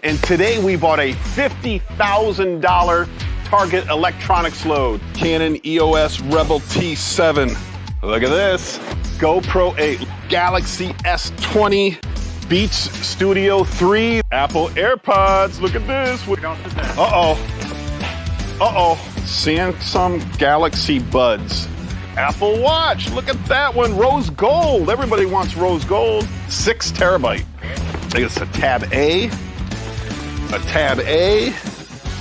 And today we bought a $50,000 Target Electronics load. Canon EOS Rebel T7. Look at this. GoPro 8, Galaxy S20, Beats Studio 3, Apple AirPods. Look at this. Uh-oh. Samsung Galaxy Buds. Apple Watch. Look at that one. Rose gold. Everybody wants rose gold. 6 terabyte. I think it's a Tab A. A Tab A.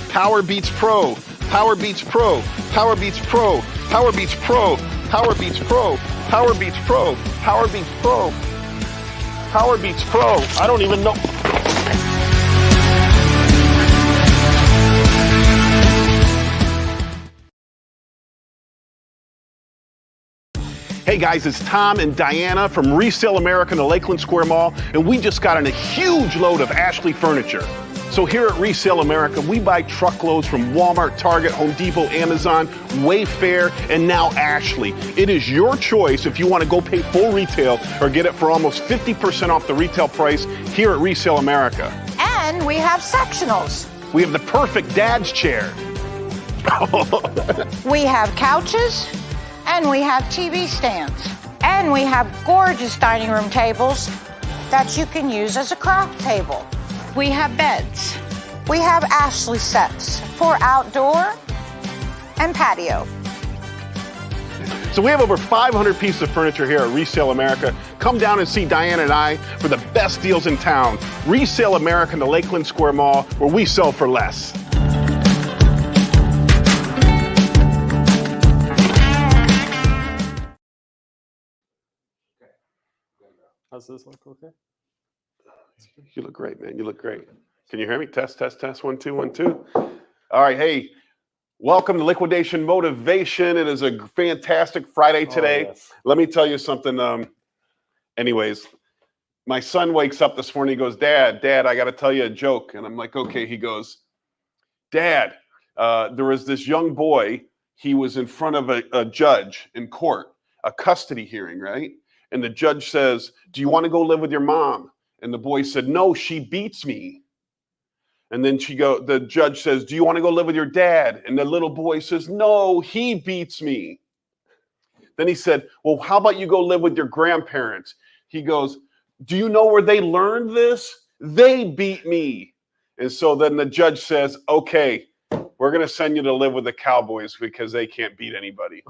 Power Beats Pro. Power Beats Pro. Power Beats Pro. Power Beats Pro. Power Beats Pro. Power Beats Pro. Power Beats Pro. Power Beats Pro. I don't even know. Hey guys, it's Tom and Diana from Resale America in the Lakeland Square Mall, and we just got in a huge load of Ashley furniture. So here at Resale America, we buy truckloads from Walmart, Target, Home Depot, Amazon, Wayfair, and now Ashley. It is your choice if you want to go pay full retail or get it for almost 50% off the retail price here at Resale America. And we have sectionals. We have the perfect dad's chair. We have couches, and we have TV stands. And we have gorgeous dining room tables that you can use as a craft table. We have beds. We have Ashley sets for outdoor and patio. So we have over 500 pieces of furniture here at Resale America. Come down and see Diana and I for the best deals in town. Resale America in the Lakeland Square Mall, where we sell for less. How's this look? Okay. You look great, man. You look great. Can you hear me? Test, test, test. 1, 2, 1, 2. All right. Hey, welcome to Liquidation Motivation. It is a fantastic Friday today. Oh, yes. Let me tell you something. Anyways, my son wakes up this morning. He goes, Dad, I got to tell you a joke. And I'm like, okay. He goes, Dad, there was this young boy. He was in front of a judge in court, a custody hearing, right? And the judge says, do you want to go live with your mom? And the boy said, no, she beats me. And then the judge says, do you want to go live with your dad? And the little boy says, no, he beats me. Then he said, well, how about you go live with your grandparents? He goes, do you know where they learned this? They beat me. And so then the judge says, okay, we're going to send you to live with the Cowboys because they can't beat anybody.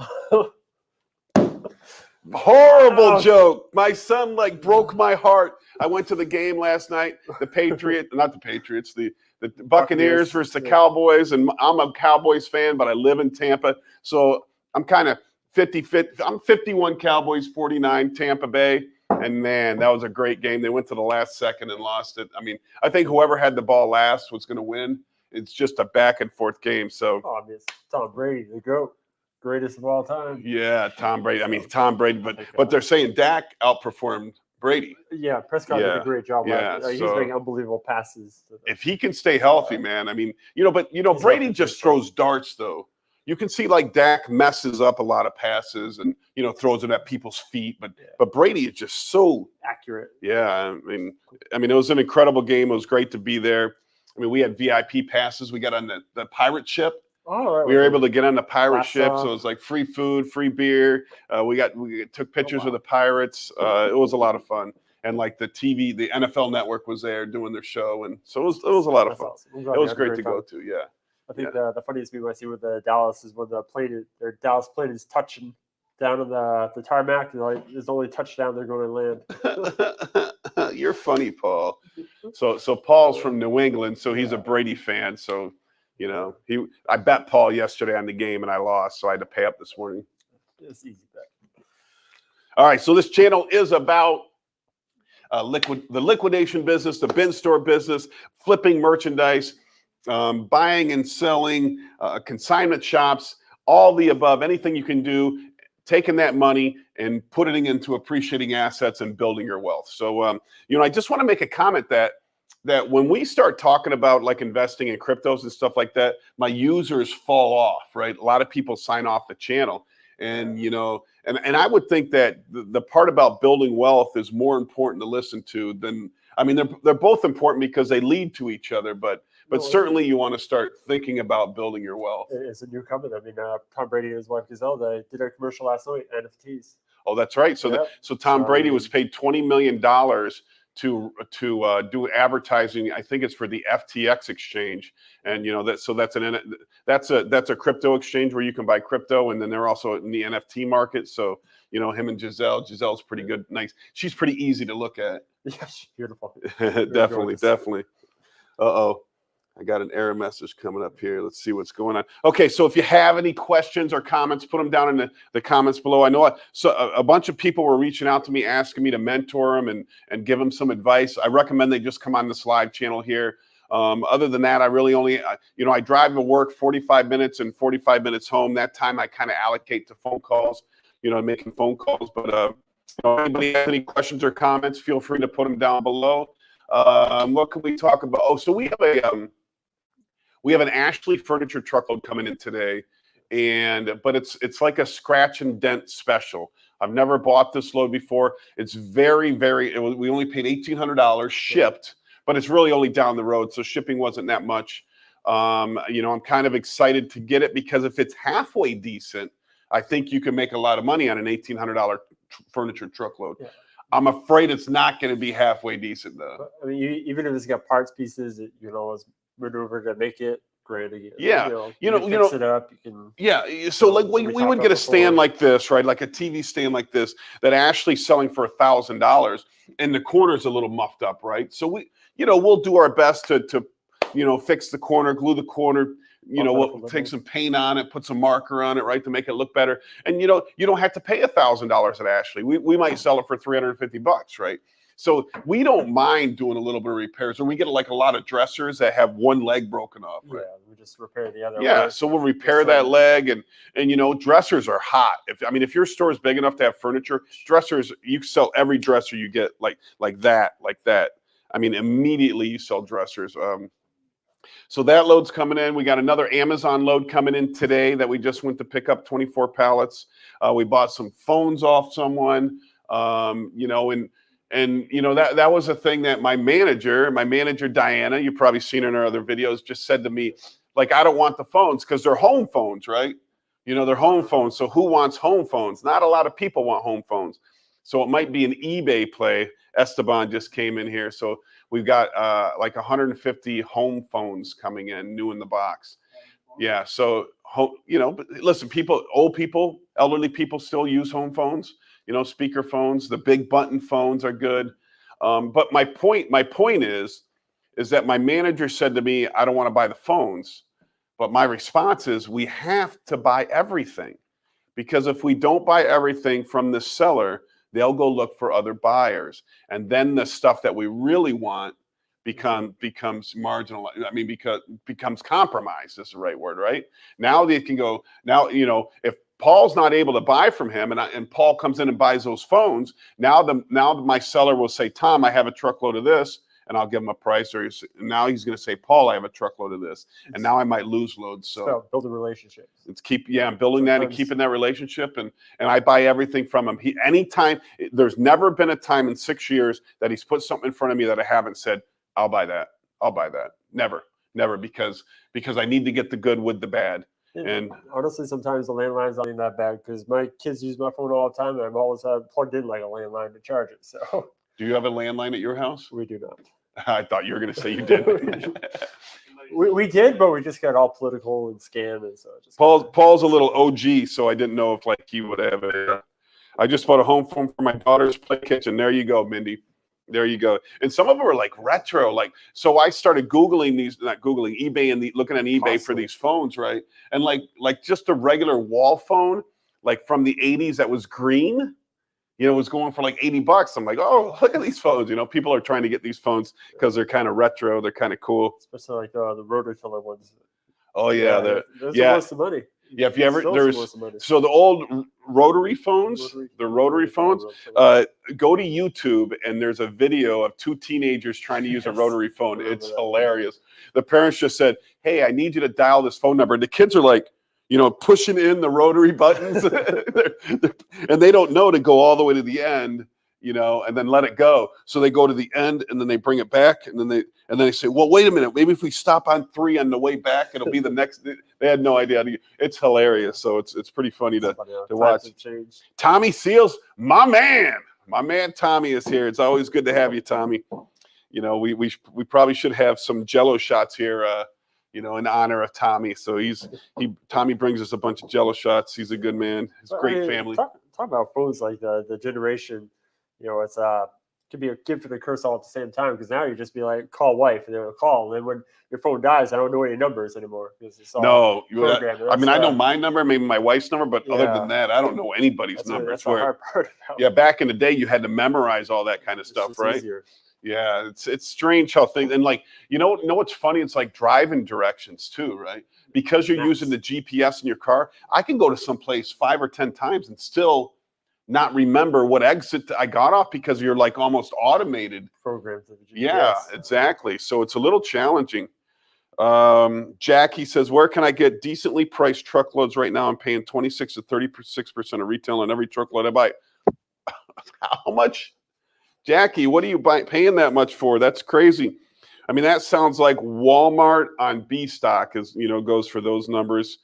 Horrible joke. My son broke my heart. I went to the game last night. The Buccaneers versus the Cowboys, and I'm a Cowboys fan, but I live in Tampa, so I'm kind of 50-50. I'm 51 Cowboys, 49 Tampa Bay, and man, that was a great game. They went to the last second and lost it. I mean, I think whoever had the ball last was going to win. It's just a back and forth game. So, it's Tom Brady, the GOAT. Greatest of all time. Yeah, Tom Brady. I mean, Tom Brady, but they're saying Dak outperformed Brady. Yeah, Prescott did a great job. Yeah, he's making unbelievable passes. If he can stay healthy, man. I mean, Brady just throws darts, though. You can see Dak messes up a lot of passes and throws it at people's feet, but Brady is just so accurate. Yeah, I mean, it was an incredible game. It was great to be there. I mean, we had VIP passes. We got on the pirate ship. Oh, right. We were able to get on the pirate ship, so it was like free food, free beer. We took pictures with the pirates. It was a lot of fun, and the TV, the NFL Network was there doing their show, and so it was a lot of fun. Awesome. It was great to go to. Yeah. I think the funniest meme I see with the Dallas is when their Dallas plane is touching down on the tarmac. And there's only touchdown they're going to land. You're funny, Paul. So Paul's from New England, so he's a Brady fan. So. I bet Paul yesterday on the game and I lost, so I had to pay up this morning. It's easy bet. All right, so this channel is about the liquidation business, the bin store business, flipping merchandise, buying and selling, consignment shops, all the above, anything you can do, taking that money and putting it into appreciating assets and building your wealth. So, I just want to make a comment that when we start talking about investing in cryptos and stuff like that, my users fall off, right? A lot of people sign off the channel. And, and I would think that the part about building wealth is more important to listen to than I mean, they're both important because they lead to each other, but No, certainly you want to start thinking about building your wealth. It's a new company. I mean, Tom Brady and his wife Giselle, they did a commercial last night, NFTs. Oh, that's right. So Yep. so Tom So, Brady was paid $20 million to do advertising. I think it's for the FTX exchange, and that's a crypto exchange where you can buy crypto, and then they're also in the NFT market. So him and Giselle's pretty good, nice. She's pretty easy to look at. Yeah, she's beautiful. Definitely. Uh-oh. I got an error message coming up here. Let's see what's going on. Okay, so if you have any questions or comments, put them down in the comments below. I know a bunch of people were reaching out to me, asking me to mentor them and give them some advice. I recommend they just come on this live channel here. Other than that, I really only, I drive to work 45 minutes and 45 minutes home. That time I kind of allocate to phone calls, making phone calls. But anybody has any questions or comments, feel free to put them down below. What can we talk about? Oh, so we have an Ashley Furniture truckload coming in today, but it's like a scratch and dent special. I've never bought this load before. It's very, we only paid $1,800 shipped, but it's really only down the road, so shipping wasn't that much. I'm kind of excited to get it because if it's halfway decent, I think you can make a lot of money on an $1,800 furniture truckload. Yeah. I'm afraid it's not going to be halfway decent though. I mean, even if it's got parts pieces that it's maneuver to make it great again. Yeah, you can fix it up. You can. Yeah, so like we would get a stand like this, right? Like a TV stand like this that Ashley's selling for $1,000, and the corner's a little muffed up, right? So we'll do our best to fix the corner, glue the corner. We'll take some paint on it, put some marker on it, right, to make it look better. And you don't have to pay $1,000 at Ashley. We might sell it for $350, right? So we don't mind doing a little bit of repairs. Or we get like a lot of dressers that have one leg broken off. Right? Yeah, we just repair the other. Yeah, leg. so we'll repair that leg, and dressers are hot. If your store is big enough to have furniture, dressers, you sell every dresser you get like that. I mean, immediately you sell dressers. So that load's coming in. We got another Amazon load coming in today that we just went to pick up, 24 pallets. We bought some phones off someone, that was a thing that my manager Diana, you've probably seen in our other videos, just said to me, like, I don't want the phones because they're home phones, right? They're home phones. So who wants home phones? Not a lot of people want home phones. So it might be an eBay play. Esteban just came in here. So we've got like 150 home phones coming in, new in the box. Yeah. So, but listen, old people, elderly people still use home phones. Speaker phones, the big button phones are good. But my point is that my manager said to me, I don't want to buy the phones. But my response is we have to buy everything, because if we don't buy everything from the seller, they'll go look for other buyers. And then the stuff that we really want becomes marginal. I mean, becomes compromised is the right word, right? Now they can go, if Paul's not able to buy from him, and Paul comes in and buys those phones, now my seller will say, Tom, I have a truckload of this, and I'll give him a price. Or now he's going to say, Paul, I have a truckload of this, and now I might lose loads. So build a relationship. I'm building that and keeping that relationship, and I buy everything from him. Anytime, there's never been a time in 6 years that he's put something in front of me that I haven't said, I'll buy that. Never, because I need to get the good with the bad. And honestly, sometimes the landline's not even that bad because my kids use my phone all the time, and I've always had plugged in like a landline to charge it. So, do you have a landline at your house? We do not. I thought you were going to say you did. we did, but we just got all political and scam, and so just Paul's a little OG, so I didn't know if he would have it. I just bought a home phone for my daughter's play kitchen. There you go, Mindy. There you go. And some of them are like retro. So I started Googling eBay and looking on eBay for these phones, right? And like just a regular wall phone, like from the 80s that was green, was going for like $80. I'm like, oh, look at these phones. People are trying to get these phones because they're kind of retro. They're kind of cool. Especially like the rotary ones. Oh yeah, there's a waste of money. Yeah, if you ever so the old rotary phones, go to YouTube and there's a video of two teenagers trying to use a rotary phone. It's hilarious. The parents just said, "Hey, I need you to dial this phone number." And the kids are like, pushing in the rotary buttons, and they don't know to go all the way to the end, you know, and then let it go. So they go to the end and then they bring it back and then they say, well, wait a minute, maybe if we stop on 3 on the way back, it'll be the next. They had no idea. It's hilarious. So it's pretty funny to watch. Tommy Seals, my man Tommy is here. It's always good to have you, Tommy. You know, we probably should have some Jello shots here, you know, in honor of Tommy. So Tommy brings us a bunch of Jello shots. He's a good man. He's a great family. Talk about phones like the generation, you know, it's could be a gift and a curse all at the same time, because now you just be like, call wife, and they'll call, and then when your phone dies, I don't know any numbers anymore, because it's all programmed. I mean, I know my number, maybe my wife's number, but other than that, I don't know anybody's number. That's the hard part about it. Back in the day, you had to memorize all that kind of stuff, right? Easier. Yeah, it's strange how things, and like, you know what's funny? It's like driving directions too, right? Because you're using the GPS in your car, I can go to some place 5 or 10 times and still not remember what exit I got off, because you're like almost automated. Programs of the GPS. Yeah, exactly. So it's a little challenging. Jackie says, where can I get decently priced truckloads right now? I'm paying 26 to 36% of retail on every truckload I buy. How much? Jackie, what are you paying that much for? That's crazy. I mean, that sounds like Walmart on B stock, is, you know, goes for those numbers.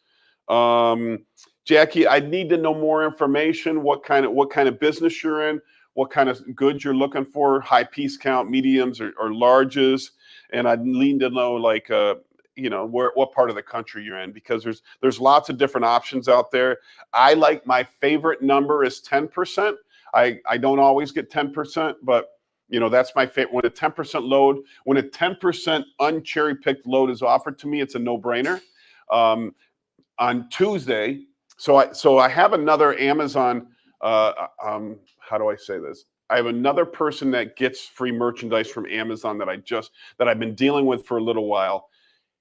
Jackie, I need to know more information. What kind of business you're in, what kind of goods you're looking for, high piece count, mediums or larges, and I'd need to know, like, you know, what part of the country you're in, because there's lots of different options out there. My favorite number is 10%. I don't always get 10%, but you know, that's my favorite. When a 10% load, when a 10% uncherry picked load is offered to me, it's a no brainer. On Tuesday. So I have another Amazon, how do I say this? I have another person that gets free merchandise from Amazon that I've been dealing with for a little while.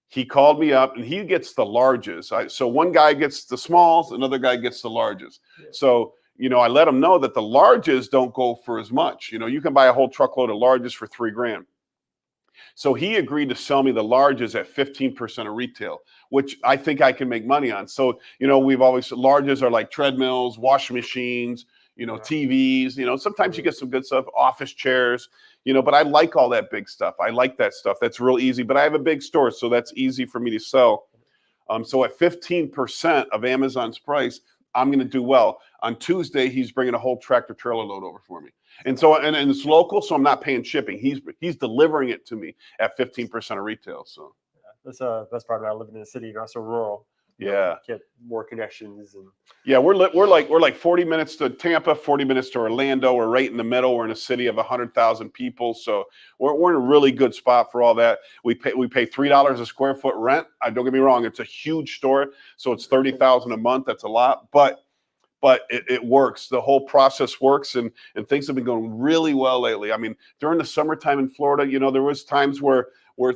He called me up and he gets the larges. So one guy gets the smalls, another guy gets the larges. Yeah. So, you know, I let him know that the larges don't go for as much. You know, you can buy a whole truckload of larges for $3,000. So he agreed to sell me the larges at 15% of retail, which I think I can make money on. So, you know, larges are like treadmills, washing machines, you know, TVs, you know, sometimes you get some good stuff, office chairs, you know, but I like all that big stuff. I like that stuff. That's real easy, but I have a big store, so that's easy for me to sell. So at 15% of Amazon's price, I'm going to do well. On Tuesday, he's bringing a whole tractor trailer load over for me. And so, and it's local, so I'm not paying shipping. He's delivering it to me at 15% of retail. So that's the best part about living in the city and also rural. Yeah, get more connections. And yeah, we're like 40 minutes to Tampa, 40 minutes to Orlando. We're right in the middle. We're in a city of 100,000 people, so we're in a really good spot for all that. We pay $3 a square foot rent. Don't get me wrong; it's a huge store, so it's $30,000 a month. That's a lot, but it works. The whole process works, and things have been going really well lately. I mean, during the summertime in Florida, you know, there was times where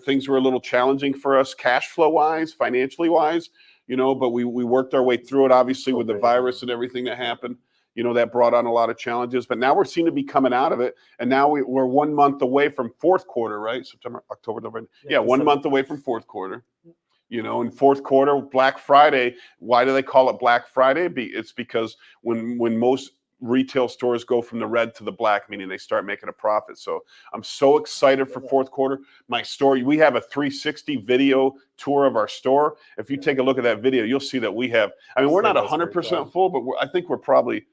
things were a little challenging for us, cash flow wise, financially wise. You know, but we worked our way through it, obviously, with the virus and everything that happened. You know, that brought on a lot of challenges. But now we're seem to be coming out of it. And now we're 1 month away from fourth quarter, right? September, October, November. Yeah, 1 month away from fourth quarter. You know, in fourth quarter, Black Friday. Why do they call it Black Friday? It's because when most retail stores go from the red to the black, meaning they start making a profit. So I'm so excited for fourth quarter. My store, we have a 360 video tour of our store. If you take a look at that video, you'll see that we have, I mean, we're not 100% full, but I think we're probably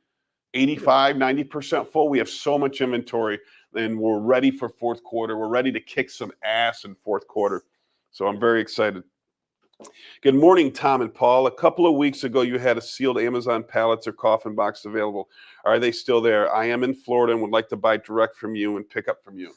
85, 90% full. We have so much inventory and we're ready for fourth quarter. We're ready to kick some ass in fourth quarter. So I'm very excited. Good morning, Tom and Paul. A couple of weeks ago, you had a sealed Amazon pallets or coffin box available. Are they still there? I am in Florida and would like to buy direct from you and pick up from you.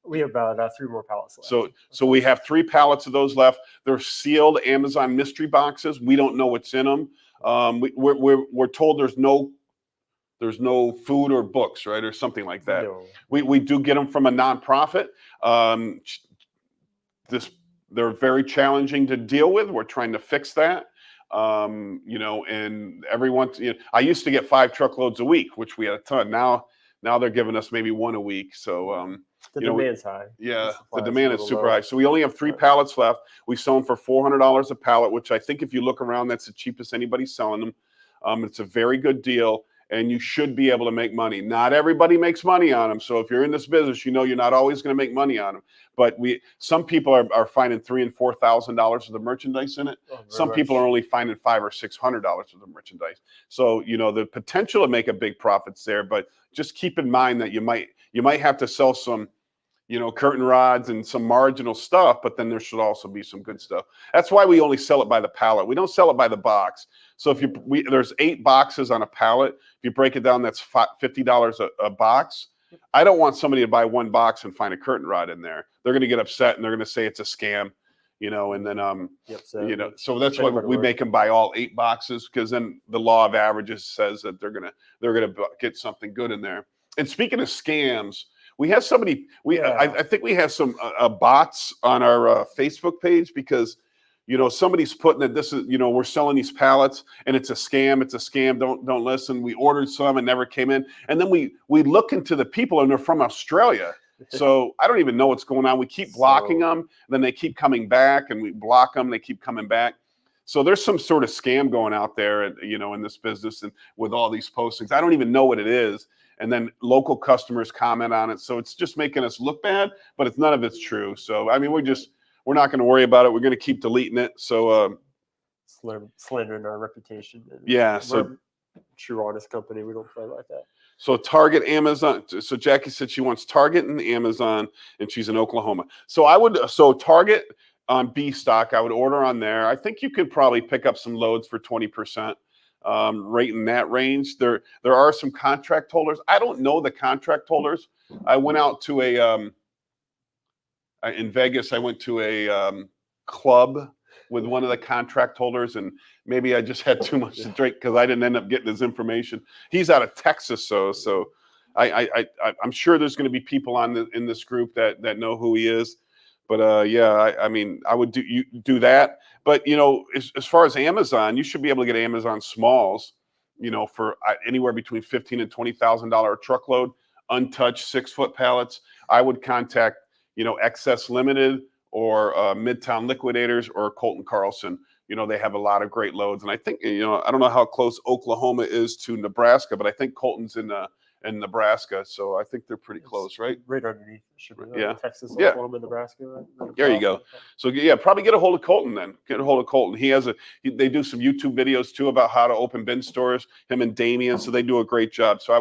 We have about 3 more pallets left. So we have 3 pallets of those left. They're sealed Amazon mystery boxes. We don't know what's in them. We're told there's no food or books, right, or something like that. No. We do get them from a nonprofit. They're very challenging to deal with. We're trying to fix that. You know, and everyone, you know, I used to get 5 truckloads a week, which we had a ton. Now they're giving us maybe 1 a week. So, the demand's high. Yeah, the demand is super high. So we only have 3 pallets left. We sell them for $400 a pallet, which I think if you look around, that's the cheapest anybody's selling them. It's a very good deal. and you should be able to make money. Not everybody makes money on them. So if you're in this business, you know you're not always going to make money on them. But some people are finding $3,000 and $4,000 of the merchandise in it. Some people are only finding $500 or $600 of the merchandise. So the potential to make a big profit's there, but just keep in mind that you might have to sell some curtain rods and some marginal stuff, but then there should also be some good stuff. That's why we only sell it by the pallet. We don't sell it by the box. So if there's 8 boxes on a pallet, if you break it down, that's $50 a box. I don't want somebody to buy 1 box and find a curtain rod in there. They're going to get upset and they're going to say it's a scam, and then so that's why we make them buy all 8 boxes, because then the law of averages says that they're gonna get something good in there. And speaking of scams, we have somebody. I think we have some bots on our Facebook page, because somebody's putting that this is we're selling these pallets and it's a scam. It's a scam. Don't listen. We ordered some and never came in. And then we look into the people and they're from Australia. So I don't even know what's going on. We keep blocking them, and then they keep coming back, and we block them. They keep coming back. So there's some sort of scam going out there, in this business, and with all these postings. I don't even know what it is. And then local customers comment on it. So it's just making us look bad, but none of it's true. So, I mean, we're not going to worry about it. We're going to keep deleting it. So, slandering our reputation. Yeah. So true, honest company. We don't play like that. So Target, Amazon. So Jackie said she wants Target and Amazon, and she's in Oklahoma. So Target on B stock, I would order on there. I think you could probably pick up some loads for 20%. Right in that range. There are some contract holders. I don't know the contract holders. I went out to in Vegas. I went to a club with one of the contract holders, and maybe I just had too much to drink because I didn't end up getting his information. He's out of Texas, so I'm sure there's going to be people in this group that know who he is. But I mean, I would do that. But as far as Amazon, you should be able to get Amazon smalls, for anywhere between $15,000 and $20,000 truckload, untouched 6-foot pallets. I would contact Excess Limited or Midtown Liquidators or Colton Carlson. They have a lot of great loads, and I think I don't know how close Oklahoma is to Nebraska, but I think Colton's in Nebraska, so I think they're pretty close, right? Right underneath. Texas, Yeah. Oklahoma, Nebraska. Right? There you go. So probably get a hold of Colton then. Get a hold of Colton. They do some YouTube videos too about how to open bin stores. Him and Damien, so they do a great job. So I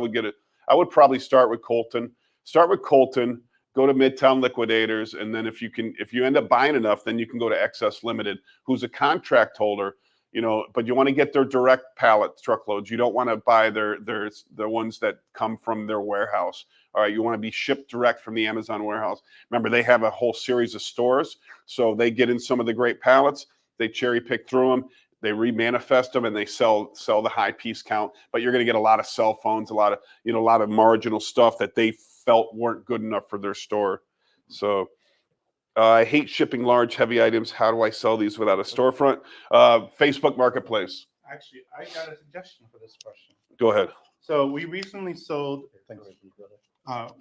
would probably start with Colton. Go to Midtown Liquidators, and then if you end up buying enough, then you can go to Excess Limited, who's a contract holder. But you want to get their direct pallet truckloads. You don't want to buy the ones that come from their warehouse. All right, you want to be shipped direct from the Amazon warehouse. Remember, they have a whole series of stores, so they get in some of the great pallets. They cherry pick through them. They remanifest them, and they sell the high piece count. But you're going to get a lot of cell phones, a lot of marginal stuff that they felt weren't good enough for their store. So. I hate shipping large, heavy items. How do I sell these without a storefront? Facebook Marketplace. Actually, I got a suggestion for this question. Go ahead. So we recently sold.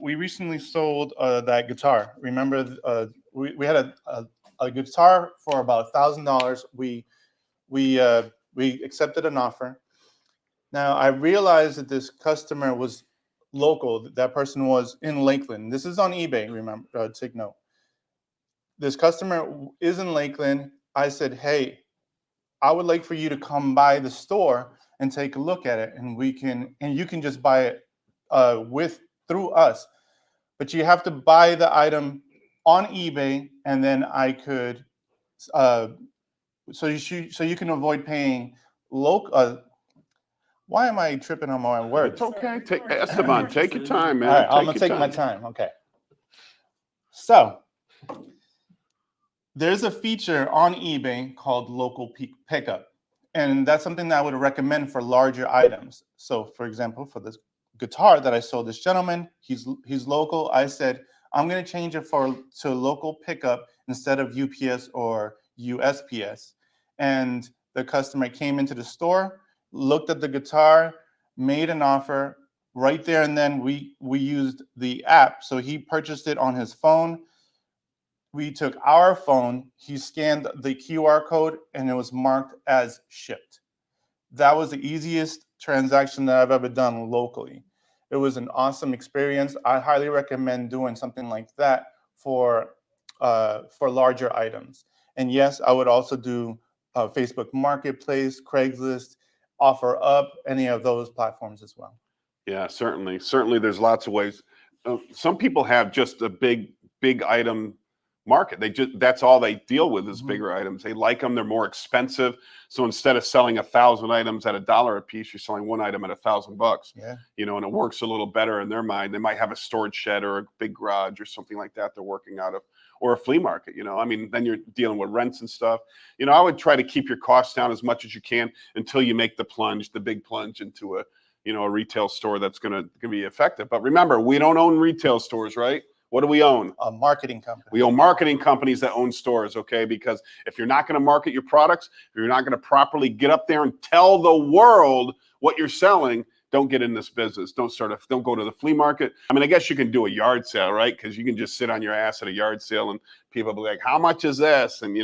We recently sold that guitar. Remember, we had a guitar for about $1,000. We accepted an offer. Now I realized that this customer was local. That person was in Lakeland. This is on eBay. Remember, take note. This customer is in Lakeland. I said, hey, I would like for you to come by the store and take a look at it, and you can just buy it through us. But you have to buy the item on eBay, and then I could so you can avoid paying local. Why am I tripping on my words? It's okay. Esteban, take your time, man. All right, I'm gonna take my time. Okay. So there's a feature on eBay called local pickup, and that's something that I would recommend for larger items. So, for example, for this guitar that I sold this gentleman, he's local. I said I'm going to change it to local pickup instead of UPS or USPS. And the customer came into the store, looked at the guitar, made an offer right there, and then we used the app. So he purchased it on his phone. We took our phone, he scanned the QR code, and it was marked as shipped. That was the easiest transaction that I've ever done locally. It was an awesome experience. I highly recommend doing something like that for larger items. And yes, I would also do Facebook Marketplace, Craigslist, OfferUp, any of those platforms as well. Yeah, certainly. Certainly, there's lots of ways. Some people have just a big item market. That's all they deal with is bigger items. They like them. They're more expensive. So instead of selling 1,000 items at $1 a piece, you're selling one item at $1,000. Yeah. You know, and it works a little better in their mind. They might have a storage shed or a big garage or something like that they're working out of, or a flea market. You know, I mean, then you're dealing with rents and stuff. You know, I would try to keep your costs down as much as you can until you make the big plunge into a retail store that's going to be effective. But remember, we don't own retail stores, right? What do we own? A marketing company. We own marketing companies that own stores, okay? Because if you're not going to market your products, if you're not going to properly get up there and tell the world what you're selling, don't get in this business. Don't go to the flea market. I mean, I guess you can do a yard sale, right? Because you can just sit on your ass at a yard sale and people will be like, how much is this? And,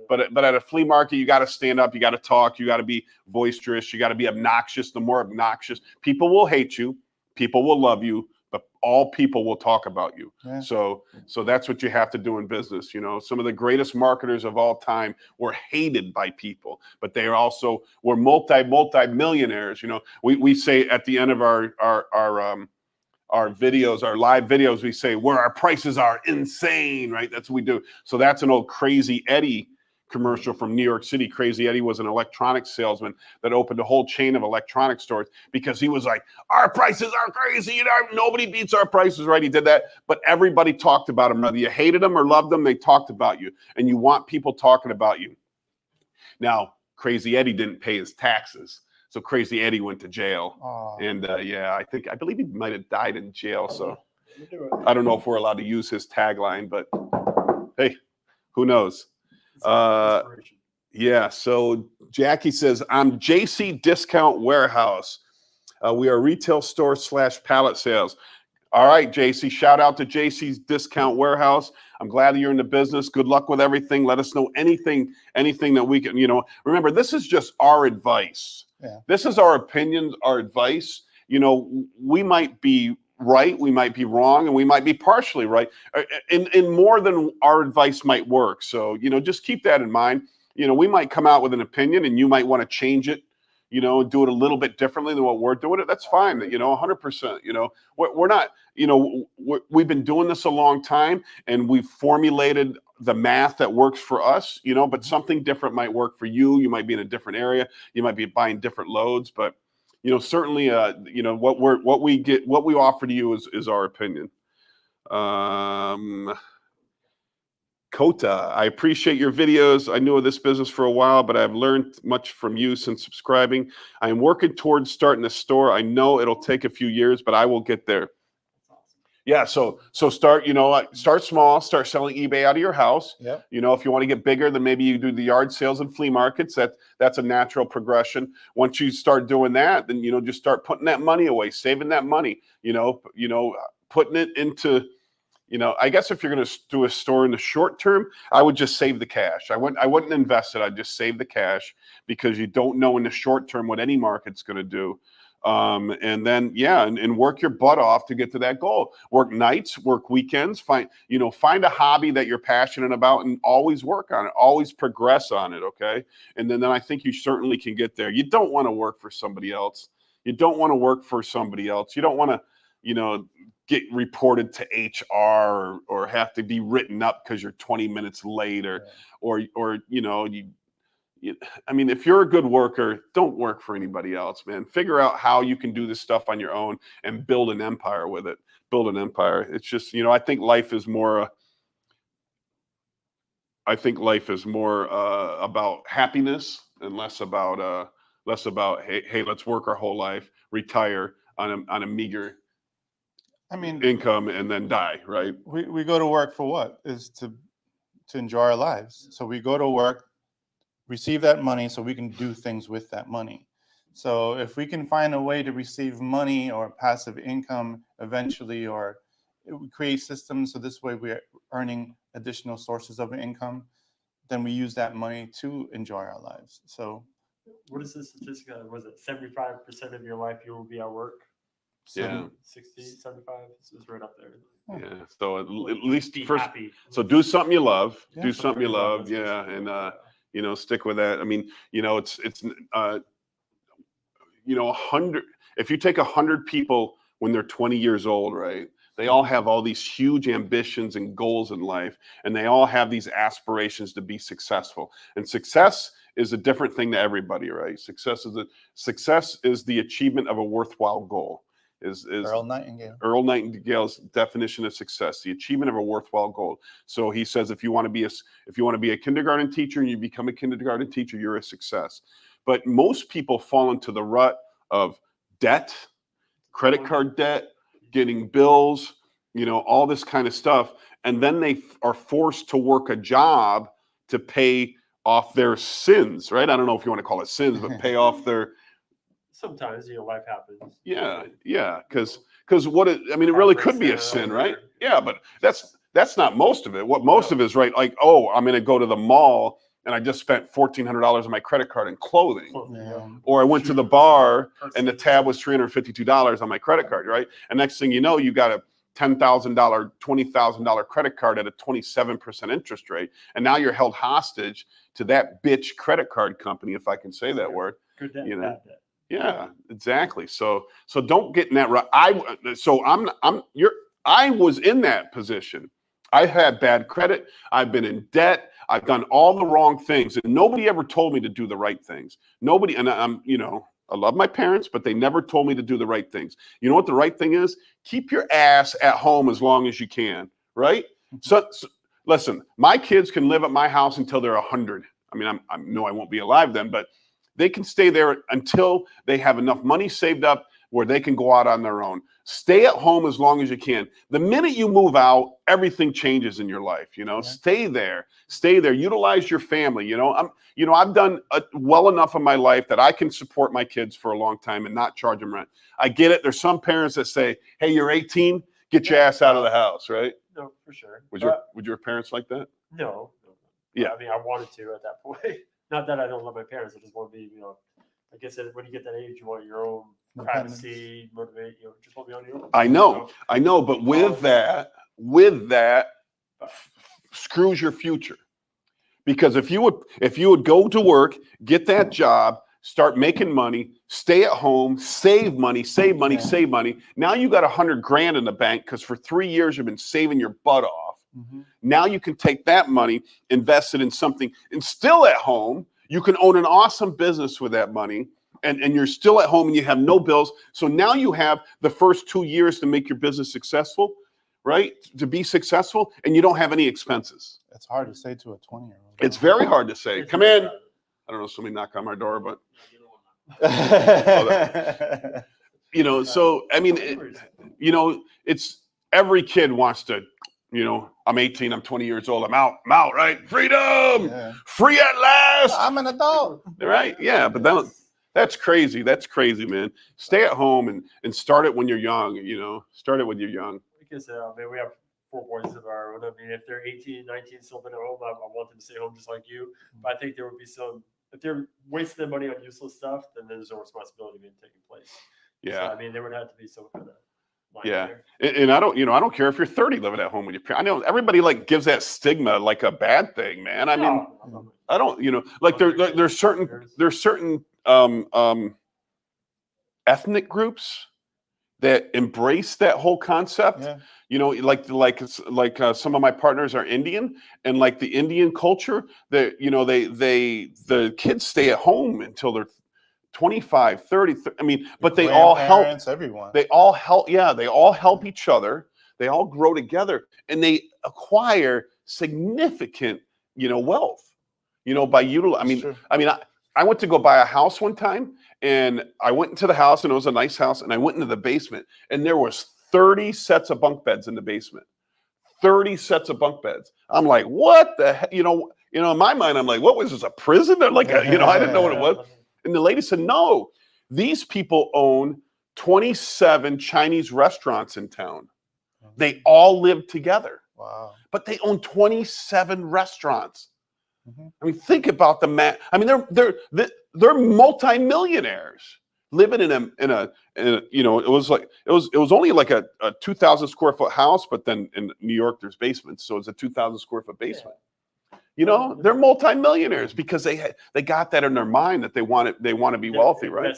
but at a flea market, you got to stand up, you got to talk, you got to be boisterous, you got to be obnoxious. The more obnoxious, people will hate you, people will love you, but all people will talk about you. Yeah. So that's what you have to do in business. Some of the greatest marketers of all time were hated by people, but they also were multi-millionaires. We say at the end of our videos, our live videos, we say where our prices are insane, right? That's what we do. So that's an old Crazy Eddie commercial from New York City. Crazy Eddie was an electronics salesman that opened a whole chain of electronic stores because he was like, our prices are crazy. Nobody beats our prices, right? He did that, but everybody talked about him. Whether you hated him or loved him, they talked about you, and you want people talking about you. Now, Crazy Eddie didn't pay his taxes, so Crazy Eddie went to jail. Aww. And I believe he might have died in jail. So I don't know if we're allowed to use his tagline, but hey, who knows? Yeah. So Jackie says, I'm JC Discount Warehouse. We are retail store / pallet sales. All right, JC, shout out to JC's Discount Warehouse. I'm glad that you're in the business. Good luck with everything. Let us know anything that we can, remember, this is just our advice. Yeah. This is our opinions, our advice. We might be right, we might be wrong, and we might be partially right. In more than our advice might work. So, just keep that in mind. We might come out with an opinion and you might want to change it, do it a little bit differently than what we're doing it. That's fine. 100%, we're not, we've been doing this a long time and we've formulated the math that works for us, but something different might work for you. You might be in a different area. You might be buying different loads, but certainly, what we offer to you is our opinion. Kota, I appreciate your videos. I knew of this business for a while, but I've learned much from you since subscribing. I am working towards starting a store. I know it'll take a few years, but I will get there. Yeah, so start small, start selling eBay out of your house. Yep. If you want to get bigger, then maybe you do the yard sales and flea markets. That's a natural progression. Once you start doing that, then just start putting that money away, saving that money, putting it into, I guess if you're going to do a store in the short term, I would just save the cash. I wouldn't invest it. I'd just save the cash because you don't know in the short term what any market's going to do. And then, and work your butt off to get to that goal. Work nights, work weekends, find a hobby that you're passionate about and always work on it, always progress on it. Okay. And then I think you certainly can get there. You don't want to work for somebody else. You don't want to, get reported to HR or have to be written up because you're 20 minutes late or if you're a good worker, don't work for anybody else, man. Figure out how you can do this stuff on your own and build an empire with it. Build an empire. It's just, I think life is more about happiness and less about hey, let's work our whole life, retire on a meager income and then die, right? We go to work for what? Is to enjoy our lives. So we go to work, receive that money so we can do things with that money. So if we can find a way to receive money or passive income eventually, or we create systems so this way we're earning additional sources of income, then we use that money to enjoy our lives. So What is the statistic? Was it 75% of your life you will be at work? Yeah. 60, 75? It's right up there. Yeah. So at least Be first, happy. so do something you love. Yeah. Do something you love. That's Yeah. what's- And, yeah. you know, stick with that. I mean, you know, it's, you know, 100, if you take 100 people when they're 20 years old, right? They all have all these huge ambitions and goals in life, and they all have these aspirations to be successful. And success is a different thing to everybody, right? Success is the achievement of a worthwhile goal. Is Earl Nightingale. Earl Nightingale's definition of success, the achievement of a worthwhile goal. So he says, if you want to be a kindergarten teacher and you become a kindergarten teacher, you're a success. But most people fall into the rut of debt, credit card debt, getting bills, you know, all this kind of stuff. And then they are forced to work a job to pay off their sins, right? I don't know if you want to call it sins, but pay off their, Sometimes, life happens. yeah. Because I mean, it really could be a sin, right? Yeah, but that's not most of it. What most of it is, right? Like, oh, I'm going to go to the mall and I just spent $1,400 on my credit card in clothing. Yeah. Or I went to the bar and the tab was $352 on my credit card, right? And next thing you know, you got a $10,000, $20,000 credit card at a 27% interest rate. And now you're held hostage to that bitch credit card company, if I can say that word. Good debt, You know. bad debt. Yeah, exactly. So don't get in that rut. I was in that position. I had bad credit. I've been in debt. I've done all the wrong things, and nobody ever told me to do the right things. Nobody, and I love my parents, but they never told me to do the right things. You know what the right thing is? Keep your ass at home as long as you can, right? So listen, my kids can live at my house until they're 100. I mean, I know I won't be alive then, but they can stay there until they have enough money saved up where they can go out on their own. Stay at home as long as you can. The minute you move out, everything changes in your life. Yeah. Stay there. Utilize your family. I've done well enough in my life that I can support my kids for a long time and not charge them rent. I get it. There's some parents that say, "Hey, you're 18, get your ass out of the house," right? No, for sure. Would your parents like that? No. Yeah. I mean, I wanted to at that point. Not that I don't love my parents. I just want to be, I guess when you get that age, you want your own privacy, motivate, just want to be on your own. I know, but with that, screws your future. Because if you would go to work, get that job, start making money, stay at home, save money. Now you got $100,000 in the bank because for 3 years you've been saving your butt off. Mm-hmm. Now you can take that money, invest it in something, and still at home, you can own an awesome business with that money, and you're still at home and you have no bills. So now you have the first 2 years to make your business successful, right? To be successful, and you don't have any expenses. It's hard to say to a 20-year-old. It's very hard to say. Come in. I don't know, somebody knock on my door, but so I mean, it's every kid wants to, I'm 18, I'm 20 years old, I'm out, right? Freedom, free at last. I'm an adult. Right? Yeah, but that's crazy. That's crazy, man. Stay at home and start it when you're young, start it when you're young. Because, we have 4 boys of our own. I mean, if they're 18, 19, still been at home, I want them to stay home just like you. But I think there would be if they're wasting their money on useless stuff, then there's no responsibility being taken place. Yeah. So, I mean, there would have to be some kind of line Yeah. there. And I don't care if you're 30 living at home with your parents. I know everybody gives that stigma like a bad thing, man. I mean, I don't, there's certain ethnic groups that embrace that whole concept. Yeah. Some of my partners are Indian, and like the Indian culture, the kids stay at home until they're 25, 30. I mean, but they all help. Everyone. They all help. Yeah, they all help each other. They all grow together, and they acquire significant, wealth. By utilizing. I went to go buy a house one time, and I went into the house, and it was a nice house, and I went into the basement, and there was 30 sets of bunk beds in the basement. 30 sets of bunk beds. I'm like, what the heck? In my mind, I'm like, what was this, a prison? Or I didn't know what it was. And the lady said, no, these people own 27 Chinese restaurants in town. They all live together. Wow. But they own 27 restaurants. Mhm. I mean, think about I mean, they're multimillionaires living in a you know, it was only like a 2,000 square foot house, but then in New York there's basements, so it's a 2,000 square foot basement. You know, they're multimillionaires because they got that in their mind that they want to be wealthy, right?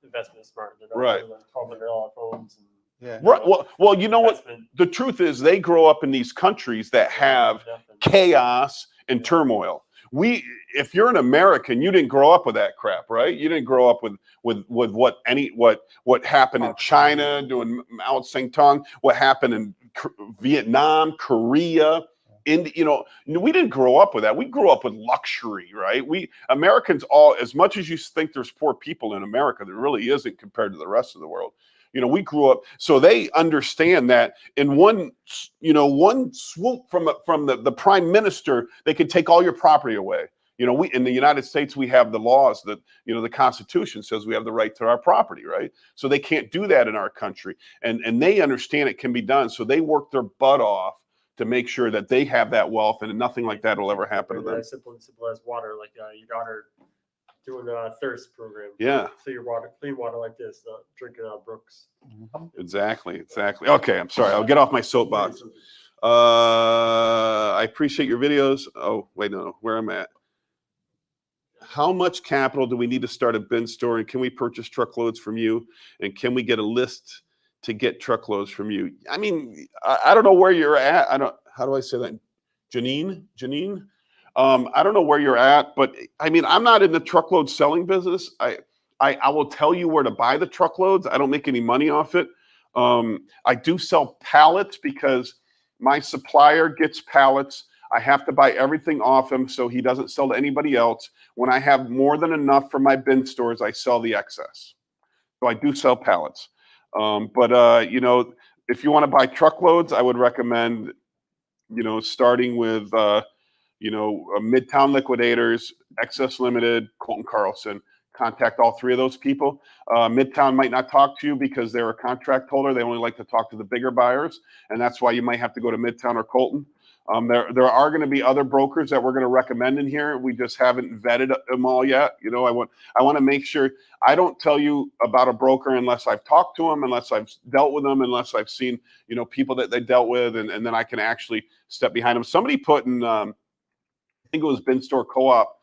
Investment smart. They're not Right. like $12 phones. Yeah. Right. Well, you know what? The truth is, they grow up in these countries that have chaos and turmoil. If you're an American, you didn't grow up with that crap, right? You didn't grow up with what happened in China doing Mao Zedong, what happened in Vietnam, Korea. You know, we didn't grow up with that. We grew up with luxury, right? We Americans, all as much as you think there's poor people in America, there really isn't compared to the rest of the world. You know, we grew up, so they understand that in one swoop from the prime minister, they could take all your property away. You know, in the United States, we have the laws that, you know, the Constitution says we have the right to our property, right? So they can't do that in our country, and they understand it can be done. So they work their butt off to make sure that they have that wealth, and nothing like that will ever happen to them. Simple as water, like your daughter doing a thirst program. Yeah. Clean water like this, not drinking out of brooks. Exactly. Okay, I'm sorry. I'll get off my soapbox. I appreciate your videos. Oh, wait, no, where I'm at. How much capital do we need to start a bin store, and can we purchase truckloads from you? And can we get a list to get truckloads from you? I mean, I don't know where you're at. How do I say that? Janine? I don't know where you're at, but I mean, I'm not in the truckload selling business. I will tell you where to buy the truckloads. I don't make any money off it. I do sell pallets because my supplier gets pallets. I have to buy everything off him so he doesn't sell to anybody else. When I have more than enough for my bin stores, I sell the excess. So I do sell pallets. You know, if you want to buy truckloads, I would recommend, you know, starting with, Midtown Liquidators, Excess Limited, Colton Carlson. Contact all three of those people. Midtown might not talk to you because they're a contract holder. They only like to talk to the bigger buyers, and that's why you might have to go to Midtown or Colton. There are going to be other brokers that we're going to recommend in here. We just haven't vetted them all yet. You know, I want to make sure I don't tell you about a broker unless I've talked to them, unless I've dealt with them, unless I've seen, you know, people that they dealt with, and then I can actually step behind them. Somebody put in, I think it was Bin Store Co-op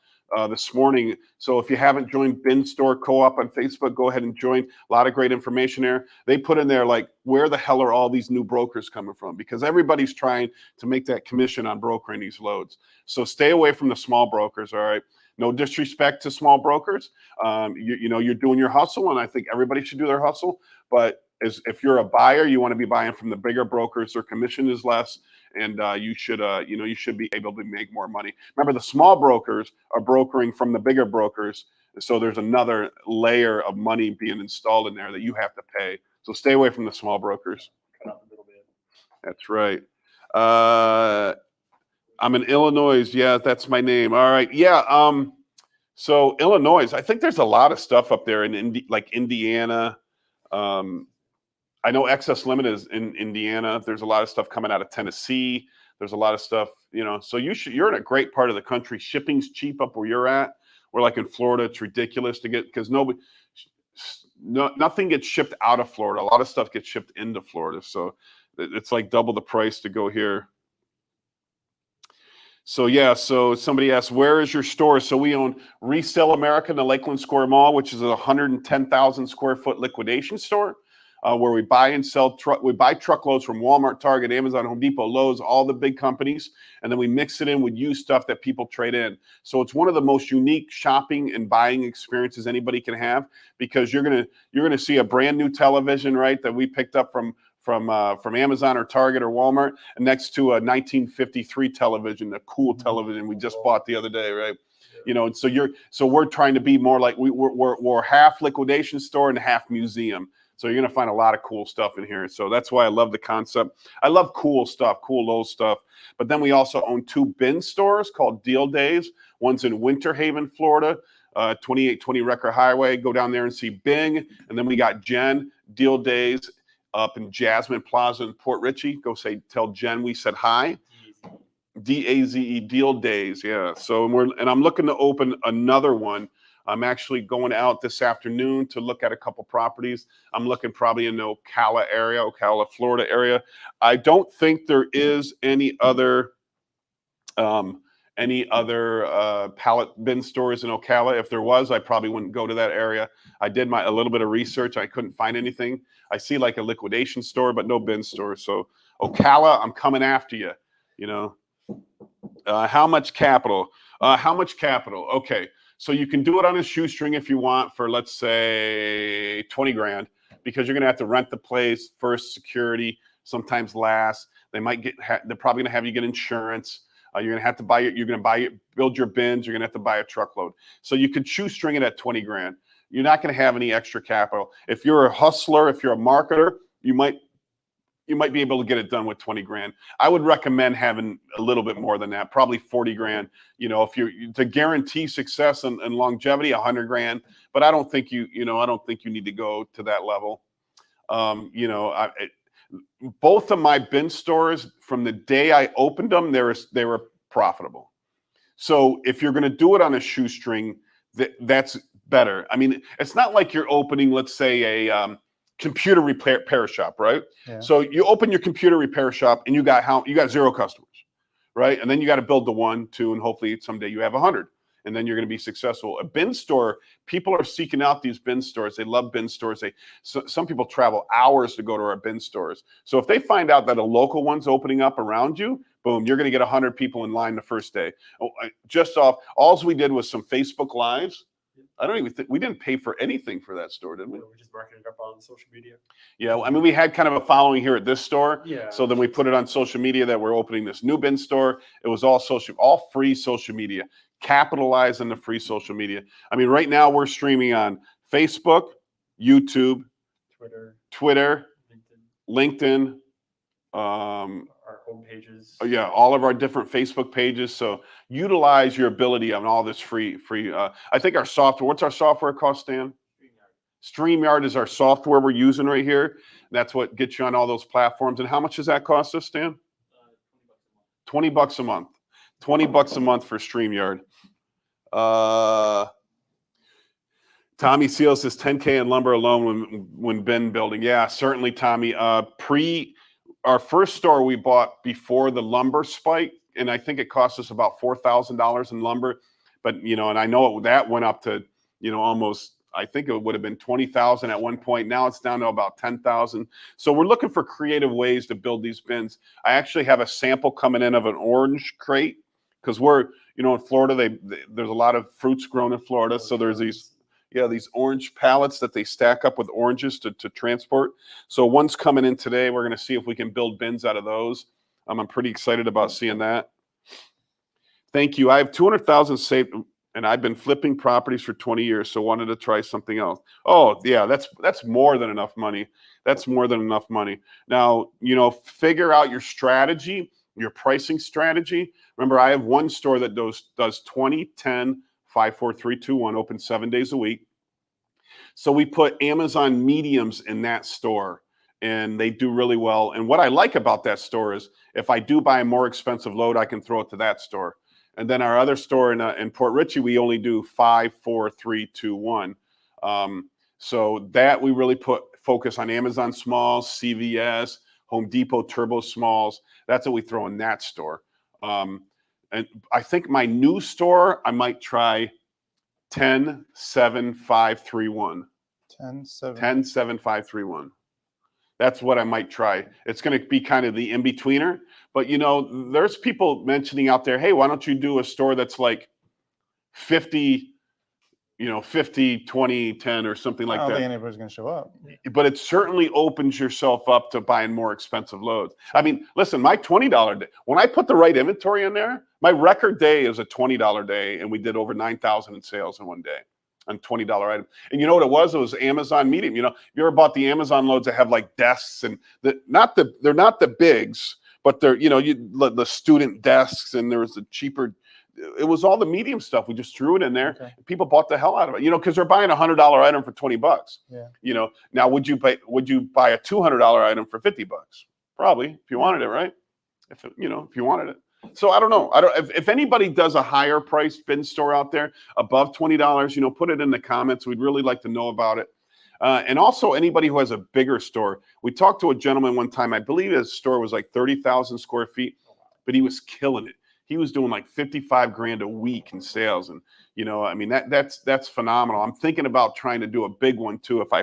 this morning. So if you haven't joined Bin Store Co-op on Facebook, go ahead and join. A lot of great information there. They put in there, like, where the hell are all these new brokers coming from? Because everybody's trying to make that commission on brokering these loads. So stay away from the small brokers, all right? No disrespect to small brokers. You know, you're doing your hustle, and I think everybody should do their hustle. But if you're a buyer, you want to be buying from the bigger brokers. Their commission is less, and you should be able to make more money. Remember, the small brokers are brokering from the bigger brokers, so there's another layer of money being installed in there that you have to pay. So stay away from the small brokers. Cut out the middleman. That's right. I'm in Illinois. Yeah, that's my name. All right. Yeah. So Illinois, I think there's a lot of stuff up there in Indiana. I know Excess Limit is in Indiana. There's a lot of stuff coming out of Tennessee. There's a lot of stuff, you know. So you're in a great part of the country. Shipping's cheap up where you're at. We're like in Florida. It's ridiculous to get, because nothing gets shipped out of Florida. A lot of stuff gets shipped into Florida. So it's like double the price to go here. So yeah, so somebody asked, where is your store? So we own Resale America in the Lakeland Square Mall, which is a 110,000 square foot liquidation store, where we buy and sell we buy truckloads from Walmart, Target, Amazon, Home Depot, Lowe's, all the big companies, and then we mix it in with used stuff that people trade in. So it's one of the most unique shopping and buying experiences anybody can have, because you're gonna see a brand new television, right, that we picked up from Amazon or Target or Walmart, and next to a 1953 television, a cool television we just bought the other day, right? You know, so we're trying to be more like we're half liquidation store and half museum. So you're gonna find a lot of cool stuff in here. So that's why I love the concept. I love cool stuff, cool old stuff. But then we also own 2 bin stores called Deal Days. One's in Winter Haven, Florida, 2820 Record Highway. Go down there and see Bing. And then we got Jen, Deal Days, up in Jasmine Plaza in Port Richey. Go tell Jen we said hi. DAZE, Deal Days. Yeah. So I'm looking to open another one. I'm actually going out this afternoon to look at a couple properties. I'm looking probably in the Ocala, Florida area. I don't think there is any other pallet bin stores in Ocala. If there was, I probably wouldn't go to that area. I did a little bit of research. I couldn't find anything. I see like a liquidation store, but no bin store. So Ocala, I'm coming after you. You know, how much capital? Okay. So you can do it on a shoestring if you want for, let's say, 20 grand, because you're going to have to rent the place first, security, sometimes last. They're probably going to have you get insurance. You're going to have to build your bins. You're going to have to buy a truckload. So you could shoestring it at 20 grand. You're not going to have any extra capital. If you're a hustler, if you're a marketer, you might be able to get it done with 20 grand. I would recommend having a little bit more than that, probably 40 grand. You know, if to guarantee success and longevity, 100 grand. But I don't think you need to go to that level. Both of my bin stores, from the day I opened them, they were profitable. So if you're going to do it on a shoestring, that's better. I mean, it's not like you're opening, let's say, a computer repair shop, right? Yeah. So you open your computer repair shop and you got 0 customers, right? And then you got to build the 1, 2, and hopefully someday you have 100, and then you're going to be successful. A bin store, people are seeking out these bin stores. They love bin stores. Some people travel hours to go to our bin stores. So if they find out that a local one's opening up around you, boom, you're going to get 100 people in line the first day. All we did was some Facebook Lives. I don't even think we didn't pay for anything for that store, did we? We just marketed it up on social media. Yeah, I mean, we had kind of a following here at this store. Yeah. So then we put it on social media that we're opening this new bin store. It was all free social media. Capitalize on the free social media. I mean, right now we're streaming on Facebook, YouTube, Twitter, LinkedIn. Our home pages. Yeah, all of our different Facebook pages. So utilize your ability on all this free. I think our software. What's our software cost, Stan? StreamYard is our software we're using right here. That's what gets you on all those platforms. And how much does that cost us, Stan? $20 a month. $20 a month for StreamYard. Tommy Seal says 10K in lumber alone when bin building. Yeah, certainly, Tommy. Our first store we bought before the lumber spike, and I think it cost us about $4,000 in lumber. But, and I know that went up to, almost, I think it would have been 20,000 at one point. Now it's down to about 10,000. So we're looking for creative ways to build these bins. I actually have a sample coming in of an orange crate, because we're, in Florida, there's a lot of fruits grown in Florida. So there's these orange pallets that they stack up with oranges to transport. So one's coming in today. We're going to see if we can build bins out of those. I'm pretty excited about seeing that. Thank you. I have 200,000 saved, and I've been flipping properties for 20 years, so wanted to try something else. Oh, yeah, that's more than enough money. That's more than enough money. Now, figure out your strategy, your pricing strategy. Remember, I have one store that does 20, 10, 5, 4, 3, 2, 1, open 7 days a week. So we put Amazon mediums in that store, and they do really well. And what I like about that store is if I do buy a more expensive load, I can throw it to that store. And then our other store in Port Richey, we only do 5, 4, 3, 2, 1. So that we really focus on Amazon Smalls, CVS, Home Depot Turbo Smalls. That's what we throw in that store. And I think my new store, I might try 10, 7, 5, 3, 1. 10, 7. 10, 7, 5, 3, 1. That's what I might try. It's going to be kind of the in-betweener. But, there's people mentioning out there, hey, why don't you do a store that's like 50, 50, 20, 10 or something like I don't that. think anybody's going to show up. But it certainly opens yourself up to buying more expensive loads. I mean, listen, my $20 day, when I put the right inventory in there, my record day is a $20 day, and we did over 9,000 in sales in one day on $20 items. And you know what it was? It was Amazon Medium. You ever bought the Amazon loads that have like desks, and they're not the bigs, but they're, the student desks, and there was a cheaper. It was all the medium stuff. We just threw it in there. Okay. People bought the hell out of it, because they're buying a $100 item for $20. Yeah. Now would you buy a $200 item for $50? Probably, if you wanted it, right? if if you wanted it. So I don't know. If anybody does a higher priced bin store out there above $20, put it in the comments. We'd really like to know about it. And also anybody who has a bigger store. We talked to a gentleman one time. I believe his store was like 30,000 square feet, but he was killing it. He was doing like 55 grand a week in sales. And, I mean, that's phenomenal. I'm thinking about trying to do a big one too. If I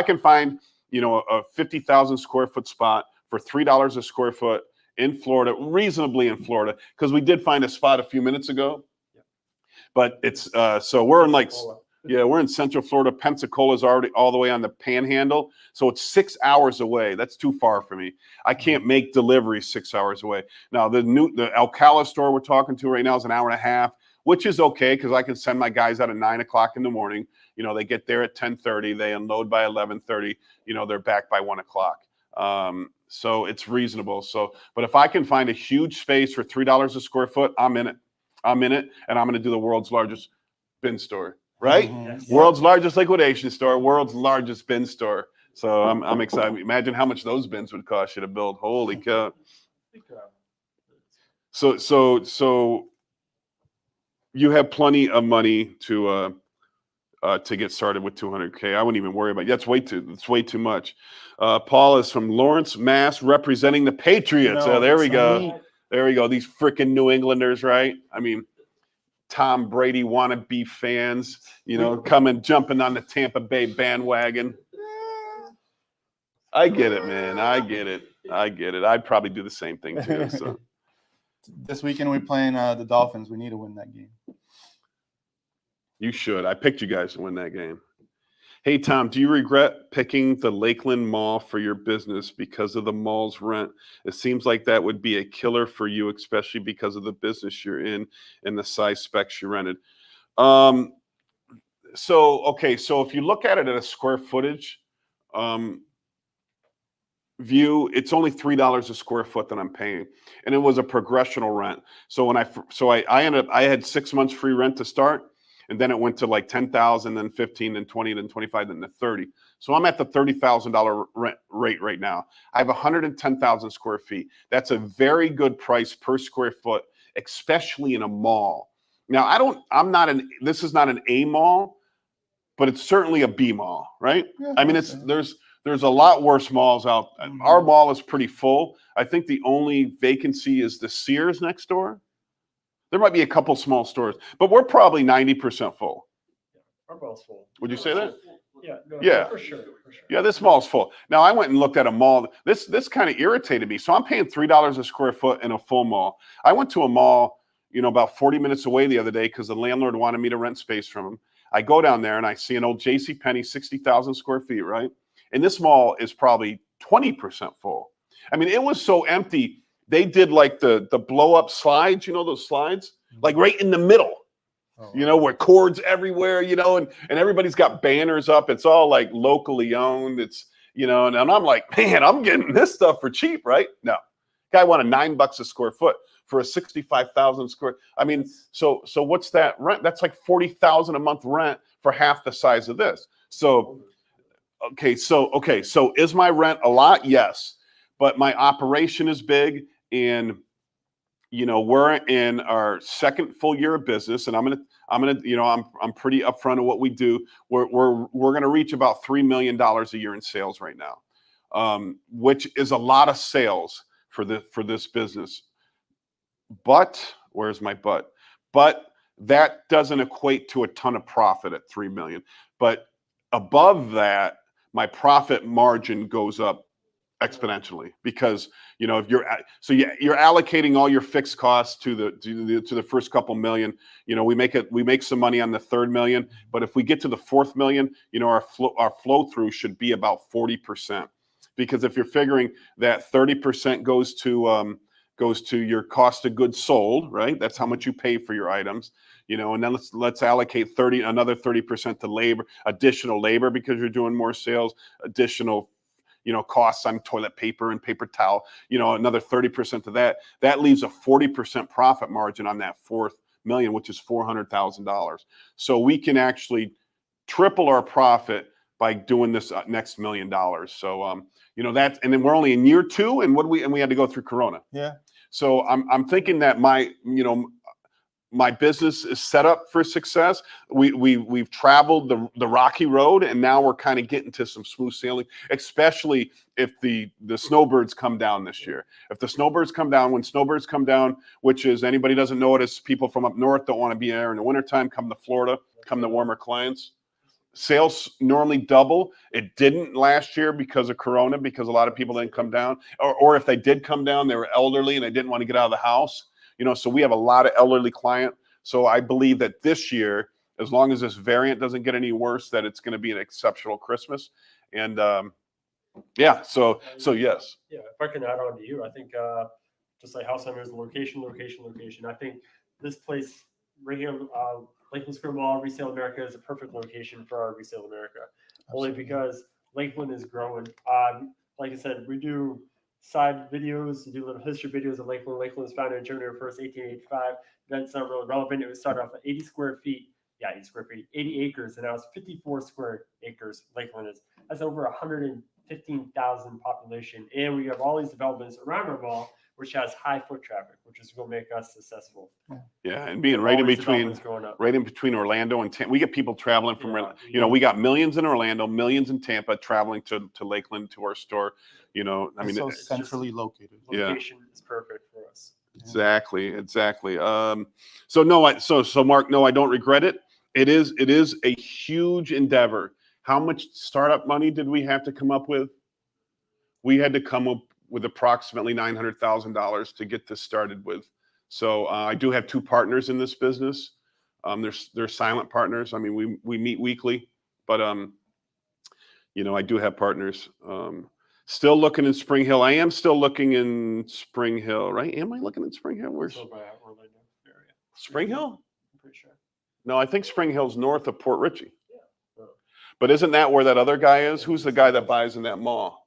can find, a 50,000 square foot spot for $3 a square foot in Florida, reasonably in Florida, because we did find a spot a few minutes ago, but it's, so we're in we're in Central Florida. Pensacola's already all the way on the Panhandle, so it's 6 hours away. That's too far for me. I can't make deliveries 6 hours away. Now the Alcala store we're talking to right now is an hour and a half, which is okay because I can send my guys out at 9 o'clock in the morning. They get there at 10:30, they unload by 11:30. They're back by 1 o'clock. So it's reasonable. So, but if I can find a huge space for $3 a square foot, I'm in it. And I'm going to do the world's largest bin store. Right? Yes. World's largest liquidation store, world's largest bin store. So I'm excited. Imagine how much those bins would cost you to build. Holy cow. So you have plenty of money to get started with 200K. I wouldn't even worry about it. That's way too much. Paul is from Lawrence, Mass, representing the Patriots. No, there we go. me. There we go. These freaking New Englanders, right? I mean, Tom Brady wannabe fans, coming jumping on the Tampa Bay bandwagon. I get it, man. I get it. I'd probably do the same thing too. So This weekend we're playing the Dolphins. We need to win that game. you should. I picked you guys to win that game. Hey, Tom, do you regret picking the Lakeland Mall for your business because of the mall's rent? It seems like that would be a killer for you, especially because of the business you're in and the size specs you rented. So if you look at it at a square footage view, it's only $3 a square foot that I'm paying, and it was a progressional rent. So when I had 6 months free rent to start. And then it went to like 10,000, then 15, then 20, then 25, then the 30. So I'm at the $30,000 rent rate right now. I have 110,000 square feet. That's a very good price per square foot, especially in a mall. Now this is not an A mall, but it's certainly a B mall, right? Yeah, I mean, there's a lot worse malls out. Our mall is pretty full. I think the only vacancy is the Sears next door. There might be a couple small stores, but we're probably 90% full. Our mall's full. Would you say that? Yeah. No, Yeah. For sure. Yeah, this mall's full. Now I went and looked at a mall. This kind of irritated me. So I'm paying $3 a square foot in a full mall. I went to a mall, about 40 minutes away the other day because the landlord wanted me to rent space from him. I go down there and I see an old JCPenney, 60,000 square feet, right? And this mall is probably 20% full. I mean, it was so empty. They did like the blow up slides, those slides, like right in the middle, where cords everywhere, and everybody's got banners up. It's all like locally owned. It's, and I'm like, man, I'm getting this stuff for cheap, right? No, guy wanted $9 a square foot for a 65,000 square. I mean, so what's that rent? That's like 40,000 a month rent for half the size of this. So is my rent a lot? Yes, but my operation is big. And we're in our second full year of business, and I'm pretty upfront of what we do. We're gonna reach about $3 million a year in sales right now, which is a lot of sales for this business. But where's my but? But that doesn't equate to a ton of profit at $3 million. But above that, my profit margin goes up exponentially because if you're allocating all your fixed costs to the first couple million. We make some money on the third million, but if we get to the fourth million, our flow through should be about 40%, because if you're figuring that 30% goes to your cost of goods sold, right? That's how much you pay for your items, and then let's allocate another 30% to labor, additional labor, because you're doing more sales, additional costs on toilet paper and paper towel, another 30% to that. That leaves a 40% profit margin on that $4 million, which is $400,000. So we can actually triple our profit by doing this next $1 million. So, you know, that, and then we're only in year 2, and we had to go through Corona. Yeah. So I'm thinking that my business is set up for success. We've traveled the rocky road, and now we're kind of getting to some smooth sailing, especially if the snowbirds come down this year. If the snowbirds come down, when snowbirds come down, which is, anybody doesn't know it, is people from up north don't want to be there in the wintertime, come to Florida, come to warmer clients. Sales normally double. It didn't last year because of Corona, because a lot of people didn't come down, or if they did come down, they were elderly and they didn't want to get out of the house. You know, so we have a lot of elderly client. So I believe that this year, as long as this variant doesn't get any worse, that it's going to be an exceptional Christmas. And yeah, so yes. Yeah, if I can add on to you, I think just like House Hunters, location. I think this place right here, Lakeland Square Mall, Resale America, is a perfect location for our Resale America. Only because Lakeland is growing. Like I said, we do side videos, we do little history videos of Lakeland. Lakeland was founded on January 1st, 1885. That's not really relevant. It was started off at 80 square feet. Yeah, 80 square feet, 80 acres, and now it's 54 square acres. Lakeland is. That's over 115,000 population. And we have all these developments around our mall, which has high foot traffic, which is going to make us successful. Yeah, and being right in between Orlando and Tampa. We get people traveling from, you know, we got millions in Orlando, millions in Tampa, traveling to Lakeland, to our store. You know, I mean, so centrally located. Location is perfect for us. Exactly. So no, so Mark, no, I don't regret it. It is a huge endeavor. How much startup money did we have to come up with? We had to come up with approximately $900,000 to get this started with. So I do have 2 partners in this business. They're silent partners. I mean, we meet weekly, but you know, I do have partners. Still looking in Spring Hill. I am still looking in Spring Hill, right? Am I looking in Spring Hill? Where's Orlando area? Spring Hill? I'm pretty sure. No, I think Spring Hill's north of Port Richey. Yeah. But isn't that where that other guy is? Who's the guy that buys in that mall?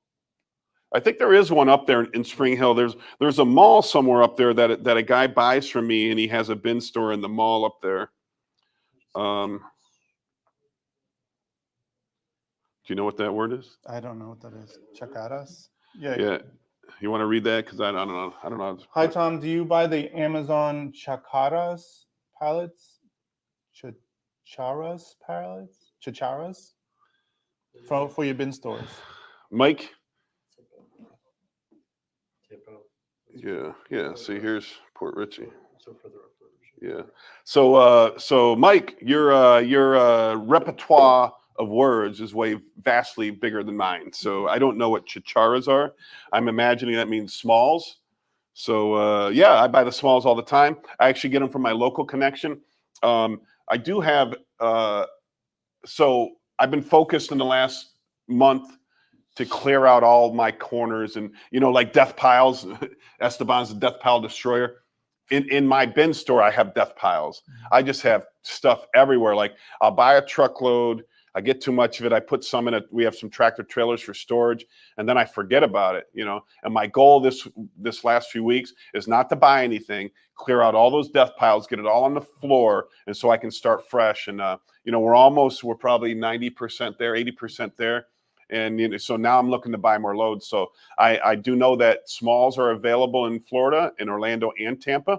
I think there is one up there in Spring Hill. There's a mall somewhere up there that a guy buys from me, and he has a bin store in the mall up there. Do you know what that word is? I don't know what that is. Chacaras? Yeah. Yeah. You want to read that? Because I don't know. Hi, Tom. Do you buy the Amazon Chacaras pallets? Chacharas pallets? Chacharas? For your bin stores. Mike? Tampa. Yeah. See, here's Port Richey. So further up. Yeah. So Mike, your repertoire of words is vastly bigger than mine. So I don't know what chacharas are. I'm imagining that means smalls. So yeah, I buy the smalls all the time. I actually get them from my local connection. I do have, so I've been focused in the last month to clear out all my corners and, you know, like death piles. Esteban's a death pile destroyer. In my bin store, I have death piles. I just have stuff everywhere. Like I'll buy a truckload, I get too much of it, I put some in it. We have some tractor trailers for storage, and then I forget about it, you know. And my goal this last few weeks is not to buy anything, clear out all those death piles, get it all on the floor, and so I can start fresh. And you know, we're probably 90% there, 80% there. And you know, so now I'm looking to buy more loads. So I do know that smalls are available in Florida, in Orlando and Tampa.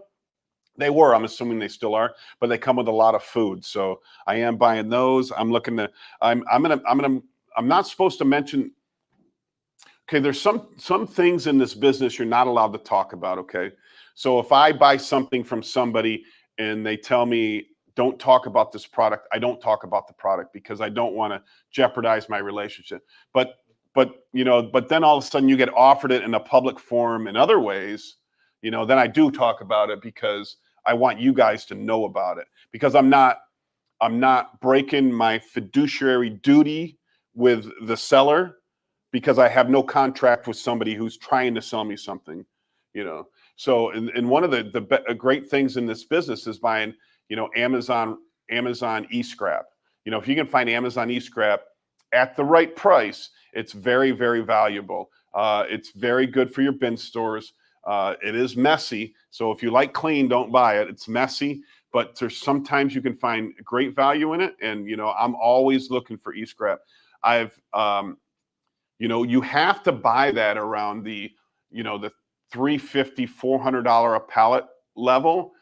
They were, I'm assuming they still are, but they come with a lot of food. So I am buying those. I'm looking to, I'm not supposed to mention, okay, there's some things in this business you're not allowed to talk about, okay? So if I buy something from somebody and they tell me, don't talk about this product, I don't talk about the product because I don't want to jeopardize my relationship. But you know, but then all of a sudden you get offered it in a public forum in other ways, you know, then I do talk about it because I want you guys to know about it, because I'm not breaking my fiduciary duty with the seller because I have no contract with somebody who's trying to sell me something, you know. So and one of the great things in this business is buying, you know, Amazon e-scrap. You know, if you can find Amazon e-scrap at the right price, it's very, very valuable. It's very good for your bin stores. It is messy, so if you like clean, don't buy it. It's messy, but sometimes you can find great value in it. And you know, I'm always looking for e-scrap. I've, you have to buy that around the $350, $400 a pallet level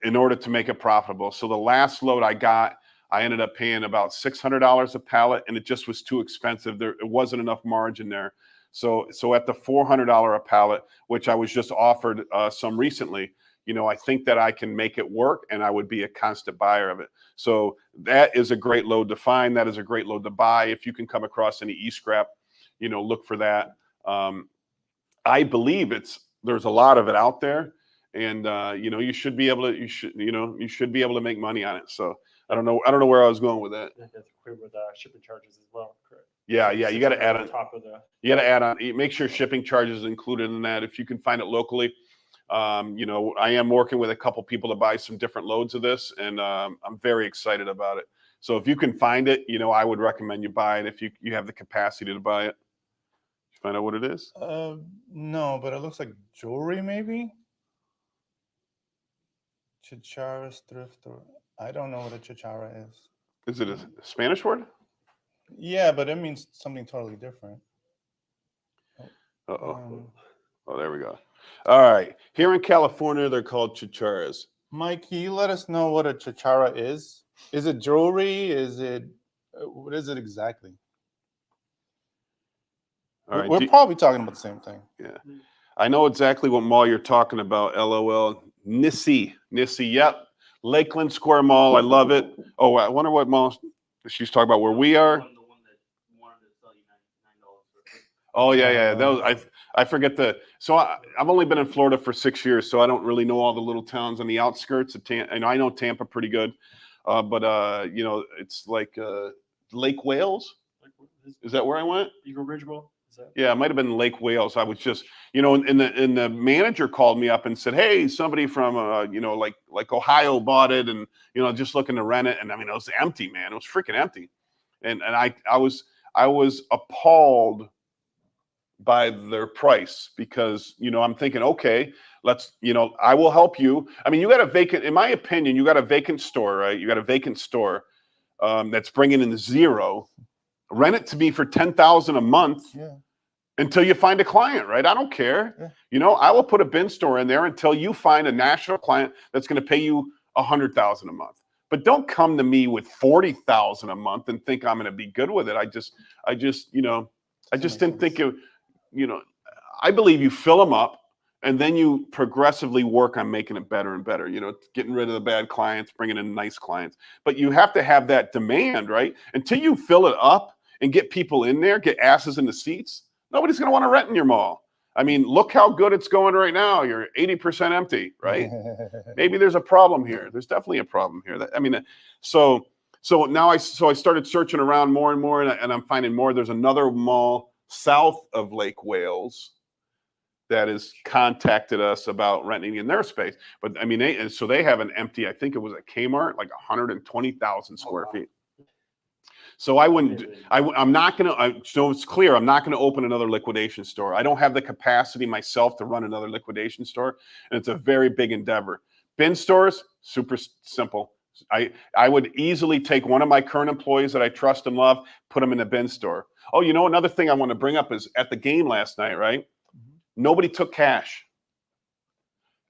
in order to make it profitable. So the last load I got, I ended up paying about $600 a pallet, and it just was too expensive. It wasn't enough margin there. So at the $400 a pallet, which I was just offered some recently, I think that I can make it work, and I would be a constant buyer of it. So that is a great load to find. That is a great load to buy. If you can come across any e-scrap, look for that. I believe there's a lot of it out there, and you should be able to make money on it. So I don't know where I was going with that. That's clear with shipping charges as well, correct? Yeah, you got to add on top of the. You got to add on. Make sure shipping charges is included in that if you can find it locally. I am working with a couple people to buy some different loads of this, and I'm very excited about it. So if you can find it, I would recommend you buy it if you have the capacity to buy it. You find out what it is? No, but it looks like jewelry, maybe. Chichara's thrift store. I don't know what a chichara is. Is it a Spanish word? Yeah, but it means something totally different. Oh, there we go. All right. Here in California, they're called chicharas. Mike, can you let us know what a chichara is? Is it jewelry? What is it exactly? All right. We're probably talking about the same thing. Yeah. I know exactly what mall you're talking about, LOL. Nissi. Yep. Lakeland Square Mall. I love it. Oh, I wonder what mall she's talking about. Where we are. Oh yeah. I forget So I've only been in Florida for 6 years, so I don't really know all the little towns on the outskirts of Tampa. And I know Tampa pretty good, but it's like Lake Wales. Is that where I went? Eagle Ridge Mall. Yeah, it might have been Lake Wales. I was just, and the manager called me up and said, "Hey, somebody from like Ohio bought it, and just looking to rent it." And I mean, it was empty, man. It was freaking empty, and I was appalled by their price because I'm thinking, okay, let's I will help you. I mean, you got a vacant, in my opinion, you got a vacant store, right? You got a vacant store that's bringing in zero. Rent it to me for $10,000 a month until you find a client, right? I don't care. Yeah. I will put a bin store in there until you find a national client that's going to pay you $100,000 a month. But don't come to me with $40,000 a month and think I'm going to be good with it. I just didn't think it. I believe you fill them up and then you progressively work on making it better and better, getting rid of the bad clients, bringing in nice clients. But you have to have that demand, right? Until you fill it up and get people in there, get asses in the seats, nobody's going to want to rent in your mall. I mean, look how good it's going right now. You're 80% empty, right? Maybe there's a problem here. There's definitely a problem here. So now I started searching around more and more, and I'm finding more. There's another mall south of Lake Wales that has contacted us about renting in their space. But I mean, they have an empty, I think it was a Kmart, like 120,000 square feet. So I'm not going to, so it's clear, I'm not going to open another liquidation store. I don't have the capacity myself to run another liquidation store. And it's a very big endeavor. Bin stores, super simple. I would easily take one of my current employees that I trust and love, put them in a bin store. Oh, another thing I want to bring up is at the game last night, right? Nobody took cash.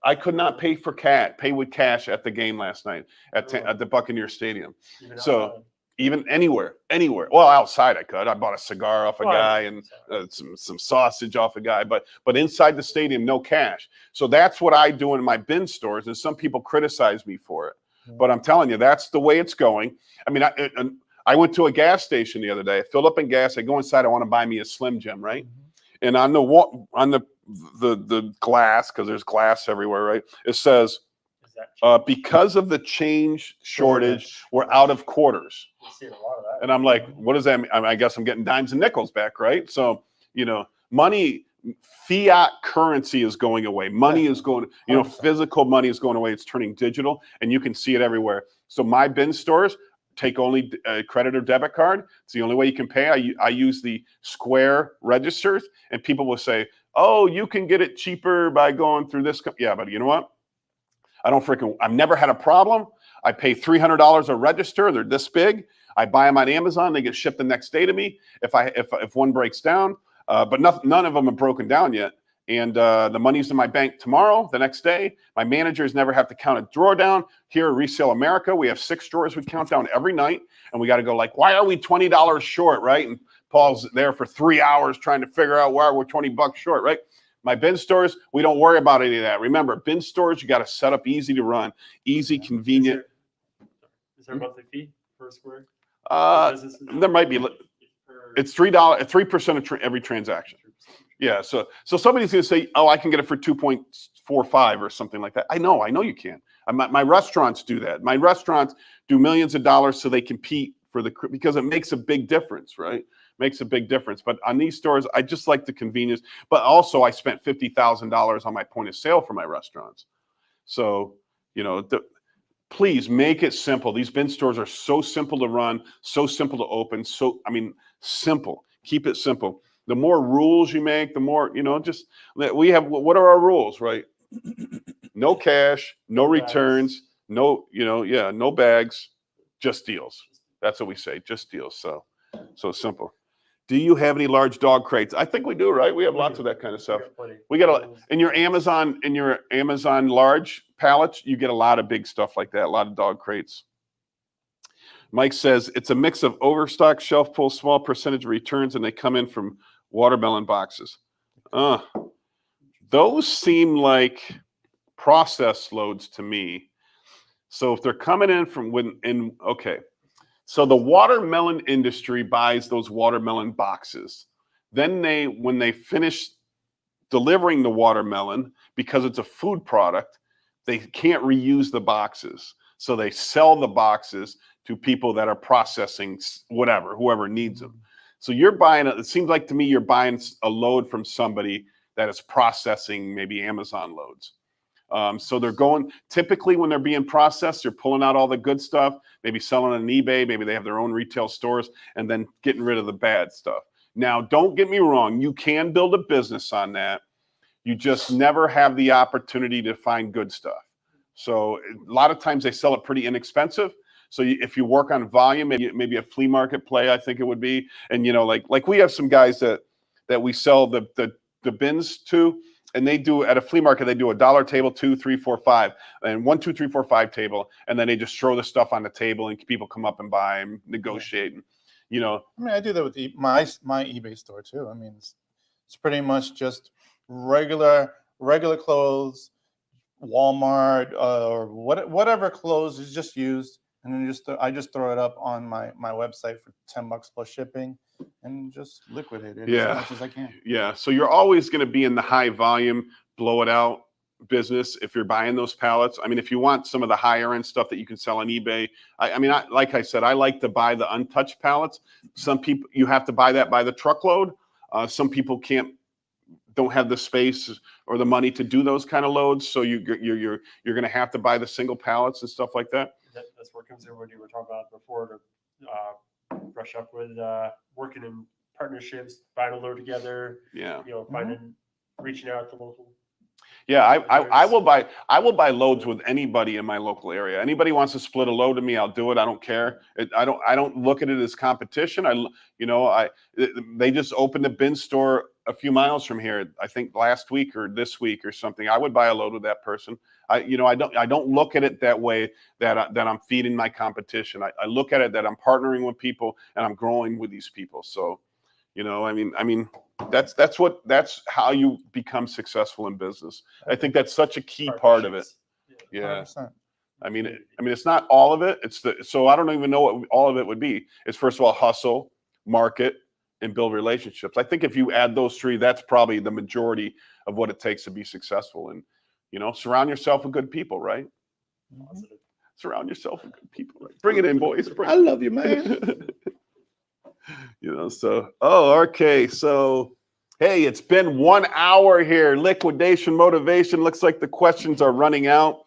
I could not pay with cash at the game last night at the Buccaneer Stadium. So even anywhere. Well, outside I could. I bought a cigar off a guy and some sausage off a guy, but inside the stadium, no cash. So that's what I do in my bin stores, and some people criticize me for it. But I'm telling you, that's the way it's going. I mean, I went to a gas station the other day. I filled up in gas. I go inside. I want to buy me a Slim Jim, right? And on the glass, because there's glass everywhere, right? It says, because of the change shortage, we're out of quarters. And I'm like, what does that mean? I guess I'm getting dimes and nickels back, right? So, money, fiat currency is going away. Money is going, physical money is going away. It's turning digital, and you can see it everywhere. So my bin stores take only credit or debit card. It's the only way you can pay. I use the Square registers, and people will say, oh, you can get it cheaper by going through this. Yeah, but you know what? I've never had a problem. I pay $300 a register. They're this big. I buy them on Amazon. They get shipped the next day to me if one breaks down. But none of them have broken down yet. And the money's in my bank tomorrow, the next day. My managers never have to count a drawer down. Here at Resale America, we have 6 drawers we count down every night. And we got to go like, why are we $20 short, right? And Paul's there for 3 hours trying to figure out why we're $20 short, right? My bin stores, we don't worry about any of that. Remember, bin stores, you got to set up easy to run, easy, convenient. Is there a monthly fee per square? There might be. It's $3, 3% of every transaction. Yeah, so somebody's going to say, oh, I can get it for 2.45 or something like that. I know you can. My restaurants do that. My restaurants do millions of dollars so they compete because it makes a big difference, right? Makes a big difference. But on these stores, I just like the convenience. But also, I spent $50,000 on my point of sale for my restaurants. So, please make it simple. These bin stores are so simple to run, so simple to open. Simple. Keep it simple. The more rules you make, the more, what are our rules, right? No cash, no returns, no bags, just deals. That's what we say, just deals. So simple. Do you have any large dog crates? I think we do, right? We have lots of that kind of stuff. We got in your Amazon large pallets, you get a lot of big stuff like that, a lot of dog crates. Mike says it's a mix of overstock, shelf pull, small percentage of returns, and they come in from watermelon boxes. Those seem like process loads to me. So if they're coming in from so the watermelon industry buys those watermelon boxes. Then when they finish delivering the watermelon, because it's a food product, they can't reuse the boxes. So they sell the boxes to people that are processing whoever needs them. So you're buying it seems like to me you're buying a load from somebody that is processing maybe Amazon loads. So they're going, typically when they're being processed, they're pulling out all the good stuff, maybe selling on eBay, maybe they have their own retail stores, and then getting rid of the bad stuff. Now, don't get me wrong, you can build a business on that. You just never have the opportunity to find good stuff. So a lot of times they sell it pretty inexpensive. So if you work on volume, maybe a flea market play, I think it would be. And like we have some guys that we sell the bins to, and they do at a flea market, they do a $1 table, 2, 3, 4, 5, and 1, 2, 3, 4, 5 table, and then they just throw the stuff on the table, and people come up and buy and negotiate. And, I mean, I do that with my eBay store too. I mean, it's pretty much just regular clothes, Walmart or whatever clothes is just used. And then I just throw it up on my website for $10 plus shipping and just liquidate it as much as I can. Yeah. So you're always going to be in the high volume, blow it out business if you're buying those pallets. I mean, if you want some of the higher end stuff that you can sell on eBay, like I said, I like to buy the untouched pallets. Some people, you have to buy that by the truckload. Some people don't have the space or the money to do those kind of loads. So you're going to have to buy the single pallets and stuff like that. That's what comes in what you were talking about before to brush up with working in partnerships, buying a load together. Yeah. Reaching out to local. Yeah, I will buy loads with anybody in my local area. Anybody wants to split a load to me, I'll do it. I don't care. I don't look at it as competition. They just opened a bin store a few miles from here, I think last week or this week or something. I would buy a load with that person. I don't look at it that way that I'm feeding my competition. I look at it that I'm partnering with people and I'm growing with these people. So, that's how you become successful in business. I think that's such a key part of it. Yeah. 100%. I mean, it's not all of it. So I don't even know what all of it would be. It's first of all, hustle, market, and build relationships. I think if you add those three, that's probably the majority of what it takes to be successful. And, surround yourself with good people, right? Mm-hmm. Surround yourself with good people. Right? Bring it in, boys. I love you, man. Okay. So, hey, it's been 1 hour here. Liquidation motivation. Looks like the questions are running out.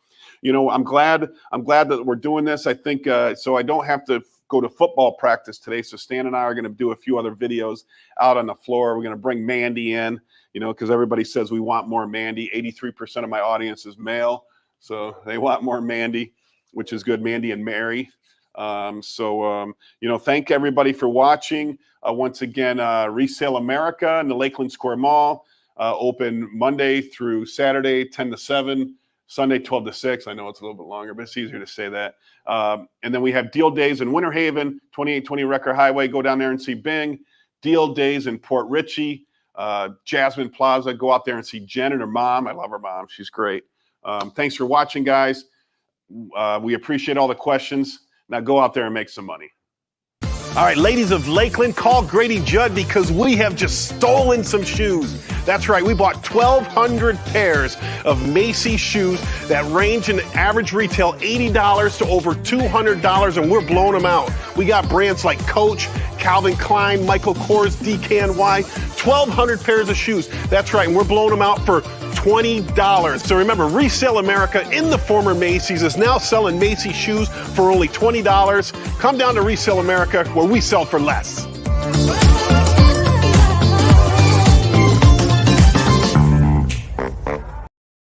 I'm glad that we're doing this. I think so I don't have to go to football practice today. So Stan and I are going to do a few other videos out on the floor. We're going to bring Mandy in, because everybody says we want more Mandy. 83% of my audience is male, so they want more Mandy, which is good. Mandy and Mary. Thank everybody for watching. Once again, Resale America in the Lakeland Square Mall, open Monday through Saturday, 10 to 7, Sunday, 12 to 6. I know it's a little bit longer, but it's easier to say that. And then we have deal days in Winter Haven, 2820 Record Highway. Go down there and see Bing. Deal days in Port Richey, Jasmine Plaza. Go out there and see Jen and her mom. I love her mom. She's great. Thanks for watching, guys. We appreciate all the questions. Now go out there and make some money. All right, ladies of Lakeland, call Grady Judd because we have just stolen some shoes. That's right, we bought 1,200 pairs of Macy's shoes that range in average retail $80 to over $200, and we're blowing them out. We got brands like Coach, Calvin Klein, Michael Kors, DKNY, 1,200 pairs of shoes. That's right, and we're blowing them out for $20. So remember, Resale America in the former Macy's is now selling Macy's shoes for only $20. Come down to Resale America where we sell for less.